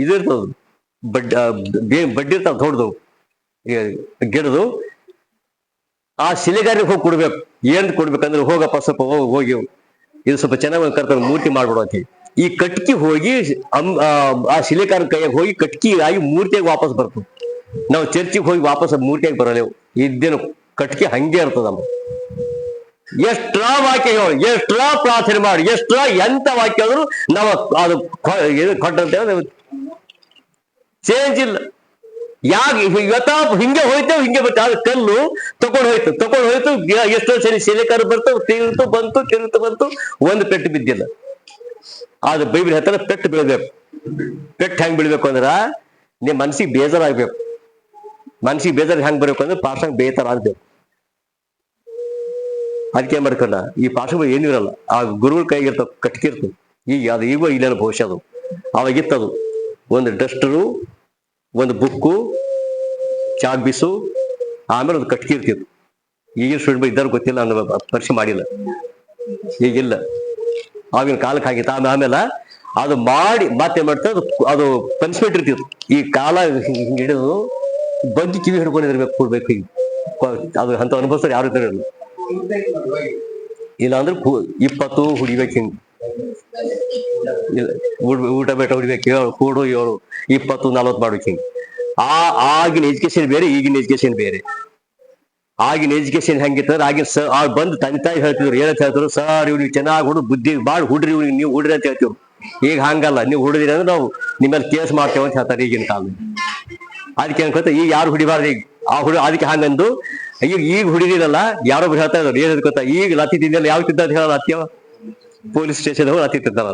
ಇದು ಇರ್ತದ, ಬಡ್ಡಿ ಇರ್ತಾವ ದೊಡ್ಡದು ಗಿಡದು, ಆ ಶಿಲೆಗಾರಿಗೆ ಹೋಗಿ ಕೊಡ್ಬೇಕು. ಏನ್ ಕೊಡ್ಬೇಕಂದ್ರೆ, ಹೋಗಪ್ಪ ಸ್ವಲ್ಪ ಹೋಗಿ ಇದು ಸ್ವಲ್ಪ ಚೆನ್ನಾಗಿ ಕರ್ಕೊಂಡು ಮೂರ್ತಿ ಮಾಡ್ಬಿಡು ಅಂತ. ಈ ಕಟ್ಕಿ ಹೋಗಿ ಆ ಶಿಲೆಕಾರ ಕೈಯಾಗ ಹೋಗಿ ಕಟ್ಕಿ ಆಗಿ ಮೂರ್ತಿಯಾಗಿ ವಾಪಸ್ ಬರ್ತದೆ. ನಾವು ಚರ್ಚಿಗೆ ಹೋಗಿ ವಾಪಸ್ ಮೂರ್ತಿಯಾಗಿ ಬರಲೇವು. ಇದ್ದೇನು ಕಟ್ಕಿ ಹಂಗೆ ಇರ್ತದ. ನಮ್ಮ ಎಷ್ಟರ ವಾಕ್ಯ ಹೇಳಿ, ಎಷ್ಟರ ಪ್ರಾರ್ಥನೆ ಮಾಡಿ, ಎಷ್ಟರ ಎಂತ ವಾಕ್ಯ ಆದ್ರೂ ನಾವು ಅದು ಕೊಟ್ಟಂತ ಚೇಂಜ್ ಇಲ್ಲ. ಯಾಕೆ ಇವತ್ತ ಹಿಂಗೆ ಹೋಯ್ತೇವೆ, ಹಿಂಗೆ ಬರ್ತೇವೆ. ಅದು ಕಲ್ಲು ತಗೊಂಡು ಹೋಯ್ತು ಎಷ್ಟೋ ಸರಿ ಶಿಲೆಕಾರ ಬರ್ತವೆ, ತಿರುತು ಬಂತು, ಒಂದು ಪೆಟ್ಟು ಬಿದ್ದಿಲ್ಲ. ಆದ್ರೆ ಬೈಬಲ್ ಹೇಳ್ತಾರೆ ಪೆಟ್ಟು ಬೀಳ್ಬೇಕು. ಪೆಟ್ಟು ಹೆಂಗ್ ಬೀಳ್ಬೇಕು ಅಂದ್ರ ನಿಮ್ ಮನ್ಸಿಗೆ ಬೇಜಾರಾಗ್ಬೇಕು. ಮನ್ಸಿಗೆ ಬೇಜಾರ್ ಹೆಂಗ್ ಬರ್ಬೇಕು ಅಂದ್ರೆ ಪಾಠ ಬೇತಾರ ಆಗ್ಬೇಕು. ಅದಕ್ಕೆ ಮಾಡ್ಕೊಂಡ ಈ ಪಾಠ ಏನಿರಲ್ಲ, ಆ ಗುರುಗಳ ಕೈಗಿರ್ತಾವ, ಕಟ್ಕಿರ್ತದೆ. ಈಗ ಅದು ಈಗೋ ಇಲ್ಲ ಬಹುಶಃ ಅದು ಅವಾಗಿತ್ತದು. ಒಂದು ಡಸ್ಟರು, ಒಂದು ಬುಕ್ಕು, ಚಾಕ್ ಬೀಸು, ಆಮೇಲೆ ಒಂದು ಕಟ್ಕಿ ಇರ್ತಿತ್ತು. ಈಗಿನ ಸ್ಟೂಡೆಂಟ್ ಇದ್ದಾರು ಗೊತ್ತಿಲ್ಲ, ಅನ್ನೋ ಪರೀಕ್ಷೆ ಮಾಡಿಲ್ಲ, ಈಗಿಲ್ಲ. ಆಗಿನ ಕಾಲಕ್ಕೆ ಆಗಿತ್ತು. ಆಮೇಲೆ ಅದು ಮಾಡಿ ಮತ್ತೆ ಮಾಡ್ತದೆ, ಅದು ಪನಿಷ್ಮೆಂಟ್ ಇರ್ತಿತ್ತು. ಈ ಕಾಲ ಹಿಂಗೆ ಹಿಡಿದು ಬಗ್ಗೆ ಕಿವಿ ಹಿಡ್ಕೊಂಡಿರ್ಬೇಕು, ಕೊಡ್ಬೇಕು. ಈಗ ಅದು ಅಂತ ಅನುಭವಿಸ್ತಾರೆ ಯಾರು ಇದ್ದಾರಲ್ಲ. ಇಲ್ಲ ಅಂದ್ರೆ 20 ಹುಡಿಬೇಕು. ಹಿಂಗ್ ಊಟ ಬೇಟ ಹೊಡಿಬೇಕು, ಕೂಡು 20-40 ಮಾಡ್ಬೇಕು. ಹಿಂಗ್ ಆಗಿನ ಎಜುಕೇಶನ್ ಬೇರೆ, ಈಗಿನ ಎಜುಕೇಶನ್ ಬೇರೆ. ಆಗಿನ ಎಜುಕೇಶನ್ ಹೆಂಗಿತ್ತಂದ್ರೆ ಆಗಿನ ಬಂದು ತಂದೆ ತಾಯಿ ಹೇಳ್ತಿದ್ರು, ಹೇಳ್ತಿದ್ರು, ಸರ್ ಇವ್ನಿಗೆ ಚೆನ್ನಾಗಿ ಹುಡು, ಬುದ್ಧಿ ಬಾಳ್ ಹುಡ್ರಿ, ಇವ್ನಿಗೆ ನೀವು ಹುಡ್ರಿ ಅಂತ ಹೇಳ್ತೀವಿ. ಈಗ ಹಂಗಲ್ಲ, ನೀವು ಹುಡಿದಿರಿ ಅಂದ್ರೆ ನಾವು ನಿಮ್ಮಲ್ಲಿ ಕೇಸ್ ಮಾಡ್ತೇವೆ ಅಂತ ಹೇಳ್ತಾರೆ ಈಗಿನ ಕಾಲ. ಅದಕ್ಕೆ ಅನ್ಕೋತ ಈಗ ಯಾರು ಹುಡಿಬಾರ್ದು. ಈಗ ಅದಕ್ಕೆ ಹಂಗಂದು ಈಗ ಹುಡಿದಿರಲ್ಲ, ಯಾರೊಬ್ರು ಹೇಳ್ತಾ ಇದ್ರು, ಏನ್ ಗೊತ್ತಾ, ಈಗ ಲತ್ತಿ ತಿಂದಲ್ಲ ಯಾವ ತಿಂದ ಅಂತ ಹೇಳೋದು ಅತ್ಯವ ಪೊಲೀಸ್ ಸ್ಟೇಷನ್ ಹೋಗಿ ಲತ್ತಿ ತಿಂತಾರ.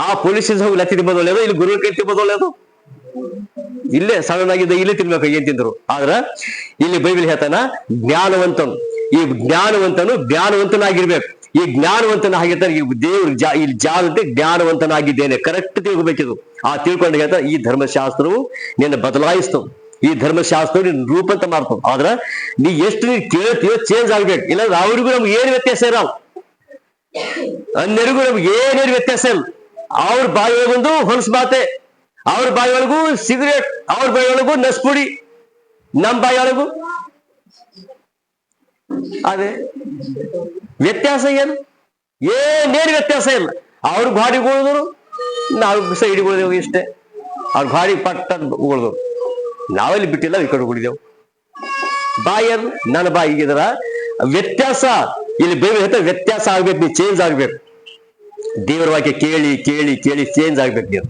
ಆ ಪೊಲೀಸ್ ಸ್ಟೇಷನ್ ಹೋಗಿ ಲತ್ತಿ ತಿಂಬೋದು ಒಳ್ಳೇದು, ಇಲ್ಲಿ ಗುರು ಕೈ ತಿಂಬೋದು ಒಳ್ಳೇದು. ಇಲ್ಲೇ ಸಣ್ಣನಾಗಿದ್ದ ಇಲ್ಲಿ ತಿನ್ಬೇಕು ಏನ್ ತಿಂದ್ರು. ಆದ್ರ ಇಲ್ಲಿ ಬೈಬಲ್ ಹೇಳ್ತಾನ, ಈ ಜ್ಞಾನವಂತನಾಗಿರ್ಬೇಕು. ಈ ಜ್ಞಾನವಂತನಾಗಿರ್ತಾನೆ. ಈ ದೇವ್ರ ಇಲ್ಲಿ ಜಾಗಕ್ಕೆ ಜ್ಞಾನವಂತನಾಗಿದ್ದೇನೆ, ಕರೆಕ್ಟ್ ತಿಳ್ಕೊಬೇಕಿದು. ಆ ತಿಳ್ಕೊಂಡ ಹೇಳ್ತಾರೆ, ಈ ಧರ್ಮಶಾಸ್ತ್ರವು ನಿನ್ನ ಬದಲಾಯಿಸ್ತವ್, ಈ ಧರ್ಮಶಾಸ್ತ್ರ ನಿನ್ನ ರೂಪಂತ ಮಾಡ್ತಾವ. ಆದ್ರ ನೀ ಎಷ್ಟು ನೀನ್ ಕೇಳ್ತೀವೋ ಚೇಂಜ್ ಆಗ್ಬೇಕು. ಇಲ್ಲಾಂದ್ರೆ ಅವ್ರಿಗೂ ನಮ್ಗೆ ಏನು ವ್ಯತ್ಯಾಸ ಇರಲ್ಲ, ಅನ್ನರಿಗೂ ನಮ್ಗೆ ಏನೇನು ವ್ಯತ್ಯಾಸ ಇಲ್ಲ. ಅವ್ರ ಬಾಯಿ ಒಳಗೊಂದು ಹೊಲಸು ಮಾತೆ, ಅವ್ರ ಬಾಯಿ ಒಳಗೂ ಸಿಗರೇಟ್, ಅವ್ರ ಬಾಯಿ ಒಳಗೂ ನಸ್ಪುಡಿ, ನಮ್ ಬಾಯಿ ಒಳಗೂ ಅದೇ ವ್ಯತ್ಯಾಸ. ಏನೇನು ವ್ಯತ್ಯಾಸ ಇಲ್ಲ. ಅವ್ರ ಗಾಡಿಗೆ ಉಳಿದ್ರು, ನಾವು ಸೈಡಿಗೆ ಉಳಿದೆವು ಇಷ್ಟೇ. ಅವ್ರ ಗಾಡಿ ಪಟ್ಟ ಉಳಿದ್ರು, ನಾವೆಲ್ಲಿ ಬಿಟ್ಟಿಲ್ಲ, ಈ ಕಡೆ ಉಳಿದೆವು. ಬಾಯಿಯದು ನನ್ನ ಬಾಯಿಗಿದ್ರ ವ್ಯತ್ಯಾಸ. ಇಲ್ಲಿ ಬೈಬಲ್ ಹೇಳ್ತಾರೆ ವ್ಯತ್ಯಾಸ ಆಗ್ಬೇಕು, ನೀವು ಚೇಂಜ್ ಆಗ್ಬೇಕು. ದೇವರ ವಾಕ್ಯ ಕೇಳಿ ಕೇಳಿ ಕೇಳಿ ಚೇಂಜ್ ಆಗ್ಬೇಕು ನೀವು.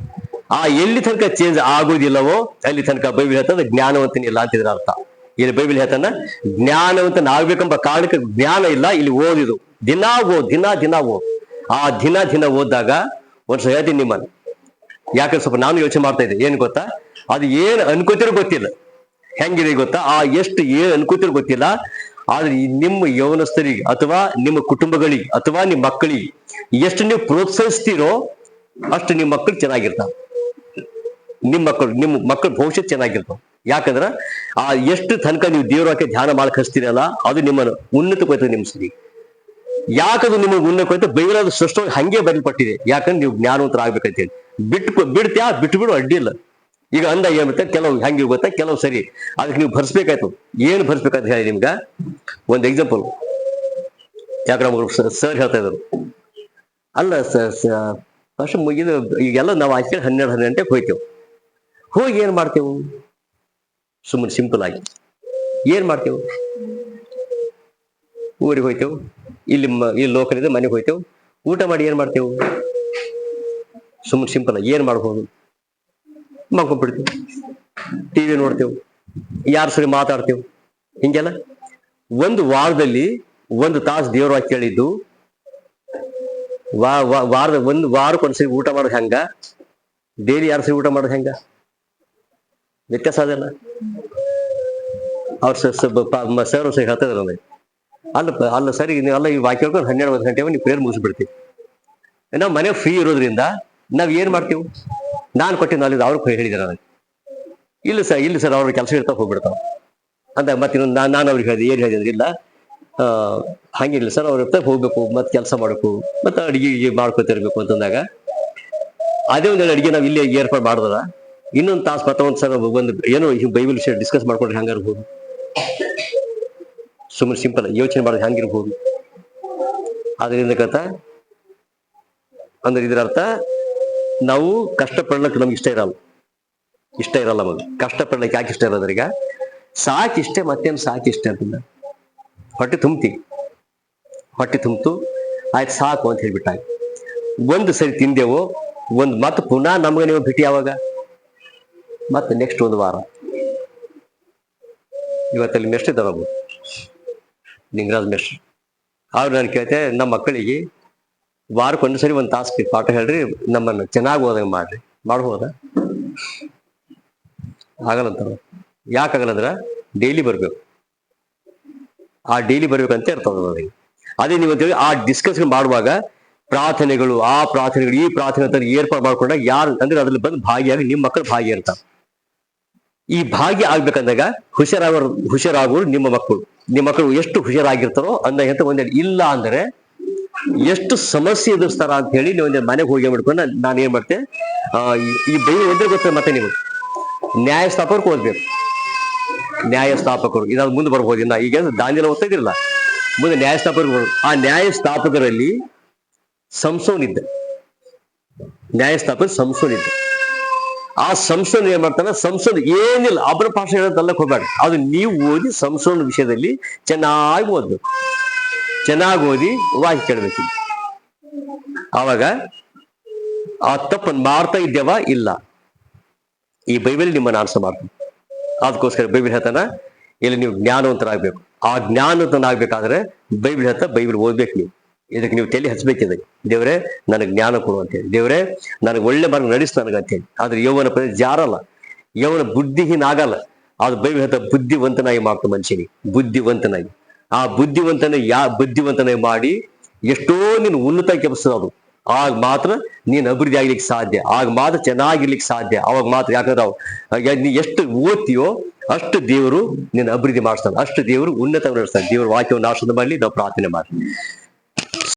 ಎಲ್ಲಿ ತನಕ ಚೇಂಜ್ ಆಗೋದಿಲ್ಲವೋ ಅಲ್ಲಿ ತನಕ ಬೈಬಲ್ ಹೇಳ್ತದೆ ಜ್ಞಾನವಂತನಿಲ್ಲ ಅಂತಿದ್ರ ಅರ್ಥ. ಇಲ್ಲಿ ಬೈಬಲ್ ಹೇಳ್ತಾನ ಜ್ಞಾನವಂತನ ಆಗ್ಬೇಕೆಂಬ ಕಾರಣಕ್ಕೆ ಜ್ಞಾನ ಇಲ್ಲ. ಇಲ್ಲಿ ಓದಿದು ದಿನ ಓದ್. ಆ ದಿನ ಓದಿದಾಗ ವರ್ಷ ಹೇಳ್ತೀನಿ ನಿಮ್ಮನ್ನು. ಯಾಕಂದ್ರೆ ಸ್ವಲ್ಪ ನಾನು ಯೋಚನೆ ಮಾಡ್ತಾ ಇದ್ದೆ, ಏನ್ ಗೊತ್ತಾ, ಅದು ಏನ್ ಅನ್ಕೋತಿರೋ ಗೊತ್ತಿಲ್ಲ, ಹೆಂಗಿದೆ ಗೊತ್ತಾ, ಎಷ್ಟು ಏನ್ ಅನ್ಕೋತಿರೋ ಗೊತ್ತಿಲ್ಲ. ಆದ್ರೆ ನಿಮ್ಮ ಯೌವನಸ್ಥರಿಗೆ ಅಥವಾ ನಿಮ್ಮ ಕುಟುಂಬಗಳಿಗೆ ಅಥವಾ ನಿಮ್ಮ ಮಕ್ಕಳಿಗೆ ಎಷ್ಟು ನೀವು ಪ್ರೋತ್ಸಾಹಿಸ್ತೀರೋ ಅಷ್ಟು ನಿಮ್ಮ ಮಕ್ಕಳು ಚೆನ್ನಾಗಿರ್ತಾವೆ. ನಿಮ್ಮ ಮಕ್ಕಳ ಭವಿಷ್ಯ ಚೆನ್ನಾಗಿರ್ತಾವ. ಯಾಕಂದ್ರ ಎಷ್ಟು ತನಕ ನೀವು ದೇವರಕ್ಕೆ ಧ್ಯಾನ ಮಾಡಕ್ ಹಚ್ತೀರಲ್ಲ, ಅದು ನಿಮ್ಮನ್ನು ಉನ್ನತಕ್ಕೆ ನಿಮ್ಮ ಸರಿ. ಯಾಕದು ನಿಮಗೆ ಉನ್ನತ ಬೈಬಲ್ ಸೃಷ್ಟ ಹಂಗೆ ಬರಲ್ಪಟ್ಟಿದೆ. ಯಾಕಂದ್ರೆ ನೀವು ಜ್ಞಾನವಂತರಾಗ್ಬೇಕಂತೇಳಿ. ಬಿಟ್ಟು ಬಿಡು ಅಡ್ಡಿ ಇಲ್ಲ. ಈಗ ಅಂದ ಏನ್ಬಿಡ್ತಾರೆ, ಕೆಲವು ಹೆಂಗೆ ಗೊತ್ತಾ, ಕೆಲವು ಸರಿ ಅದಕ್ಕೆ ನೀವು ಭರಿಸ್ಬೇಕಾಯ್ತು. ಏನು ಭರಿಸ್ಬೇಕಂತ ಹೇಳಿ ನಿಮ್ಗ ಒಂದು ಎಕ್ಸಾಂಪಲ್. ಯಾಕಂದ್ರೆ ಸರ್ ಹೇಳ್ತಾ ಇದ್ರು, ಅಲ್ಲ ಫಸ್ಟ್ ಮುಗಿದು ಈಗೆಲ್ಲ ನಾವು ಆಚೆ 12 ಗಂಟೆಗೆ ಹೋಯ್ತೇವೆ. ಹೋಗಿ ಏನ್ ಮಾಡ್ತೇವು, ಸುಮ್ಮನೆ ಸಿಂಪಲ್ ಆಗಿ ಏನ್ ಮಾಡ್ತೇವು, ಊರಿಗೆ ಹೋಯ್ತೇವು, ಇಲ್ಲಿ ಲೋಕಲ್ ಇದೆ ಮನೆಗೆ ಹೋಯ್ತೇವು, ಊಟ ಮಾಡಿ ಏನ್ ಮಾಡ್ತೇವು, ಸುಮ್ಮನೆ ಸಿಂಪಲ್ ಆಗಿ ಏನ್ ಮಾಡ್ಬೋದು, ಮಲ್ಕೊಂಡ್ಬಿಡ್ತೇವೆ, ಟಿವಿ ನೋಡ್ತೇವೆ, ಯಾರ ಸರಿ ಮಾತಾಡ್ತೇವೆ ಹಿಂಗೆಲ್ಲ. ಒಂದು ವಾರದಲ್ಲಿ 1 ತಾಸು ದೇವ್ರ ವಾಕ್ಯ ಕೇಳಿದ್ದು, ವಾರದ ಒಂದು ವಾರಕ್ಕೊಂದ್ಸರಿ ಊಟ ಮಾಡೋದು ಹೆಂಗ, ಡೈಲಿ ಯಾರ ಸರಿ ಊಟ ಮಾಡೋದು ಹೆಂಗ, ವ್ಯತ್ಯಾಸ ಅದಲ್ಲ. ಅವ್ರ ಸರ್ ಸರಿ ಹೇಳ್ತಿದ್ರು ನನಗೆ, ಅಲ್ಲ ಸರಿ ಅಲ್ಲ ಈ ವಾಕ್ಯ ಹೇಳ್ಕೊಂಡು 12 ಗಂಟೆ ನೀವು ಪ್ರೇಯರ್ ಮುಗಿಸ್ಬಿಡ್ತೀವಿ. ನಾವು ಮನೆ ಫ್ರೀ ಇರೋದ್ರಿಂದ ನಾವ್ ಏನ್ ಮಾಡ್ತೀವಿ, ನಾನು ಕೊಟ್ಟಿದ್ದು ಅಲ್ಲಿ ಅವ್ರಿಗೆ ಹೇಳಿದಾರೆ ನನಗೆ, ಇಲ್ಲ ಸರ್ ಅವ್ರ ಕೆಲಸ ಇರ್ತಾವ ಹೋಗ್ಬಿಡ್ತಾವ ಅಂತ. ಮತ್ತೆ ನಾನು ಅವ್ರಿಗೆ ಹೇಳಿದೆ, ಏನ್ ಹೇಳಿದ್ರೆ ಇಲ್ಲ ಹಂಗಿಲ್ಲ ಸರ್, ಅವ್ರ ಇರ್ತಾ ಹೋಗ್ಬೇಕು, ಮತ್ತೆ ಕೆಲಸ ಮಾಡ್ಬೇಕು, ಮತ್ತೆ ಅಡಿಗೆ ಮಾಡ್ಕೊತಿರ್ಬೇಕು ಅಂತಂದಾಗ ಅದೇ ಒಂದು ಅಡಿಗೆ ನಾವು ಇಲ್ಲಿ ಏರ್ಪಾಡು ಮಾಡಿದ್ರ ಇನ್ನೊಂದು ತಾಸು ಮತ್ತೆ ಸರ್ ಒಂದು ಏನೋ ಬೈಬಲ್ ವಿಷಯ ಡಿಸ್ಕಸ್ ಮಾಡ್ಕೊಂಡ್ರೆ ಹಂಗಿರ್ಬೋದು. ಸುಮ್ಮನೆ ಸಿಂಪಲ್ ಯೋಚನೆ ಮಾಡೋದು ಹಂಗಿರ್ಬೋದು. ಅದರಿಂದ ಕಥ ಅಂದ್ರೆ ಇದರ ಅರ್ಥ ನಾವು ಕಷ್ಟಪಡ್ಲಿಕ್ಕೆ ನಮ್ಗೆ ಇಷ್ಟ ಇರಲ್ಲ ನಮಗೆ. ಕಷ್ಟಪಡ್ಲಿಕ್ಕೆ ಯಾಕೆ ಇಷ್ಟ ಇರೋದ್ರೀಗ ಸಾಕಿಷ್ಟೇ, ಮತ್ತೇನು ಸಾಕಿಷ್ಟೇ ಅಂತಿಲ್ಲ. ಹೊಟ್ಟೆ ತುಂಬ್ತು ಆಯ್ತು ಸಾಕು ಅಂತ ಹೇಳ್ಬಿಟ್ಟ. ಒಂದು ಸರಿ ತಿಂದೆವು, ಮತ್ತೆ ಪುನಃ ನಮ್ಗೆ ನೀವು ಭೇಟಿ ಯಾವಾಗ, ಮತ್ತೆ ನೆಕ್ಸ್ಟ್ ಒಂದು ವಾರ. ಇವತ್ತಲ್ಲಿ ಮೆಸ್ಟ್ ಇದ್ದಾರ ಲಿಂಗರಾಜ್ ಮೆಸ್ಟ್. ಅವ್ರು ನಾನು ಕೇಳ್ತೆ, ನಮ್ಮ ಮಕ್ಕಳಿಗೆ ವಾರಕ್ಕೊಂದು ಸರಿ 1 ತಾಸು ಪಾಠ ಹೇಳ್ರಿ, ನಮ್ಮನ್ನು ಚೆನ್ನಾಗಿ ಓದಂಗೆ ಮಾಡ್ಬೋದ? ಆಗಲ್ಲಂತ. ಯಾಕಾಗಲ್ಲಂದ್ರ ಡೈಲಿ ಬರ್ಬೇಕು, ಆ ಡೈಲಿ ಬರ್ಬೇಕಂತ ಇರ್ತದ ನನಗೆ. ಅದೇ ನೀವು ಅಂತೇಳಿ ಆ ಡಿಸ್ಕಷನ್ ಮಾಡುವಾಗ ಪ್ರಾರ್ಥನೆಗಳು, ಆ ಪ್ರಾರ್ಥನೆಗಳು, ಈ ಪ್ರಾರ್ಥನೆ ಅಂತ ಏರ್ಪಾಡು ಮಾಡ್ಕೊಂಡಾಗ ಯಾರು ಅಂದ್ರೆ ಅದ್ರಲ್ಲಿ ಬಂದು ಭಾಗಿಯಾಗಿ ನಿಮ್ಮ ಮಕ್ಕಳು ಭಾಗಿಯಾಗಿರ್ತಾರ. ಈ ಭಾಗ್ಯ ಆಗ್ಬೇಕಂದಾಗ ಹುಷಾರಾಗೋರು ನಿಮ್ಮ ಮಕ್ಕಳು ಎಷ್ಟು ಹುಷಾರಾಗಿರ್ತಾರೋ ಅಂದ ಒಂದೇ. ಇಲ್ಲ ಅಂದ್ರೆ ಎಷ್ಟು ಸಮಸ್ಯೆ ಎದುರಿಸ್ತಾರ ಅಂತ ಹೇಳಿ ನೀವು ಒಂದೇ ಮನೆಗೆ ಹೋಗಿ ಬಿಡ್ಕೊಂಡು ನಾನು ಏನ್ ಮಾಡ್ತೆ, ಈ ಬೈಬಲ್ ಒಂದೇ ಗೊತ್ತ. ಮತ್ತೆ ನೀವು ನ್ಯಾಯಸ್ಥಾಪಕರು ಓದ್ಬೇಕು. ನ್ಯಾಯಸ್ಥಾಪಕರು ಇದಾದ ಮುಂದೆ ಬರ್ಬೋದು. ಇನ್ನ ಈಗ ದಾಂಜಲ ಓದ್ತಾ ಇದಿರಲ್ಲ, ಮುಂದೆ ನ್ಯಾಯಸ್ಥಾಪಕರು. ಆ ನ್ಯಾಯಸ್ಥಾಪಕರಲ್ಲಿ ಸಂಸೋನ್ ಇದ್ದ. ಆ ಸಂಸೋನ್ ಏನ್ ಮಾಡ್ತಾನ, ಸಂಸೋನ್ ಏನಿಲ್ಲ ಅಬ್ರ ಭಾಷೆ ಹೇಳೋದಲ್ಲಕ್ಕೆ ಹೋಗ್ಬೇಡ, ಅದು ನೀವು ಓದಿ ಸಂಸೋನ್ ವಿಷಯದಲ್ಲಿ ಚೆನ್ನಾಗಿ ಓದ್ಬೇಕು. ಚೆನ್ನಾಗಿ ಓದಿ ವಾಕ್ಯ ಕೇಳ್ಬೇಕು. ಆವಾಗ ಆ ತಪ್ಪನ್ನು ಮಾಡ್ತಾ ಇದ್ದೇವಾ ಇಲ್ಲ, ಈ ಬೈಬಲ್ ನಿಮ್ಮನ್ನು ಆನ್ಸರ್ ಮಾಡ್ತೀನಿ. ಅದಕ್ಕೋಸ್ಕರ ಬೈಬಲ್ ಹೇಳ್ತಾನ ಇಲ್ಲಿ ನೀವು ಜ್ಞಾನವಂತರಾಗ್ಬೇಕು. ಆ ಜ್ಞಾನವಂತನಾಗ್ಬೇಕಾದ್ರೆ ಬೈಬಲ್ ಹೇಳ್ತಾ ಬೈಬಲ್ ಓದ್ಬೇಕು. ಇದಕ್ಕೆ ನೀವು ತಲೆ ಹಚ್ಬೇಕಿದೆ, ದೇವ್ರೆ ನನಗೆ ಜ್ಞಾನ ಕೊಡು ಅಂತೇಳಿ, ದೇವ್ರೆ ನನಗೆ ಒಳ್ಳೆ ಮಾರ್ಗ ನಡೆಸು ನನಗೆ ಅಂತೇಳಿ. ಆದ್ರೆ ಯೌವನ ಜಾರಲ್ಲ, ಯೌವನ ಬುದ್ಧಿಹೀನ ಆಗಲ್ಲ. ಅದು ಬೈಬಲ್ ಹೇಳ್ತಾ ಬುದ್ಧಿವಂತನಾಗಿ ಮಾಡ್ತು ಮನುಷ್ಯನಿಗೆ, ಬುದ್ಧಿವಂತನಾಗಿ. ಆ ಬುದ್ಧಿವಂತನಾಗಿ ಮಾಡಿ ಎಷ್ಟೋ ನೀನು ಉನ್ನತ ಕೆಲ್ಸದ ಅದು. ಆಗ ಮಾತ್ರ ನೀನು ಅಭಿವೃದ್ಧಿ ಆಗ್ಲಿಕ್ಕೆ ಸಾಧ್ಯ, ಆಗ ಮಾತ್ರ ಚೆನ್ನಾಗಿರ್ಲಿಕ್ಕೆ ಸಾಧ್ಯ. ಅವಾಗ ಮಾತ್ರ, ಯಾಕಂದ್ರೆ ನೀ ಎಷ್ಟು ಓದ್ತೀಯೋ ಅಷ್ಟು ದೇವರು ನಿನ್ನ ಅಭಿವೃದ್ಧಿ ಮಾಡಿಸ್ತಾನೆ, ಅಷ್ಟು ದೇವರು ಉನ್ನತ ನಡೆಸ್ತಾನೆ. ದೇವರು ವಾಕ್ಯವನ್ನು ಆಶೀರ್ವಾದ ಮಾಡಲಿ. ನಾವು ಪ್ರಾರ್ಥನೆ ಮಾಡಿ.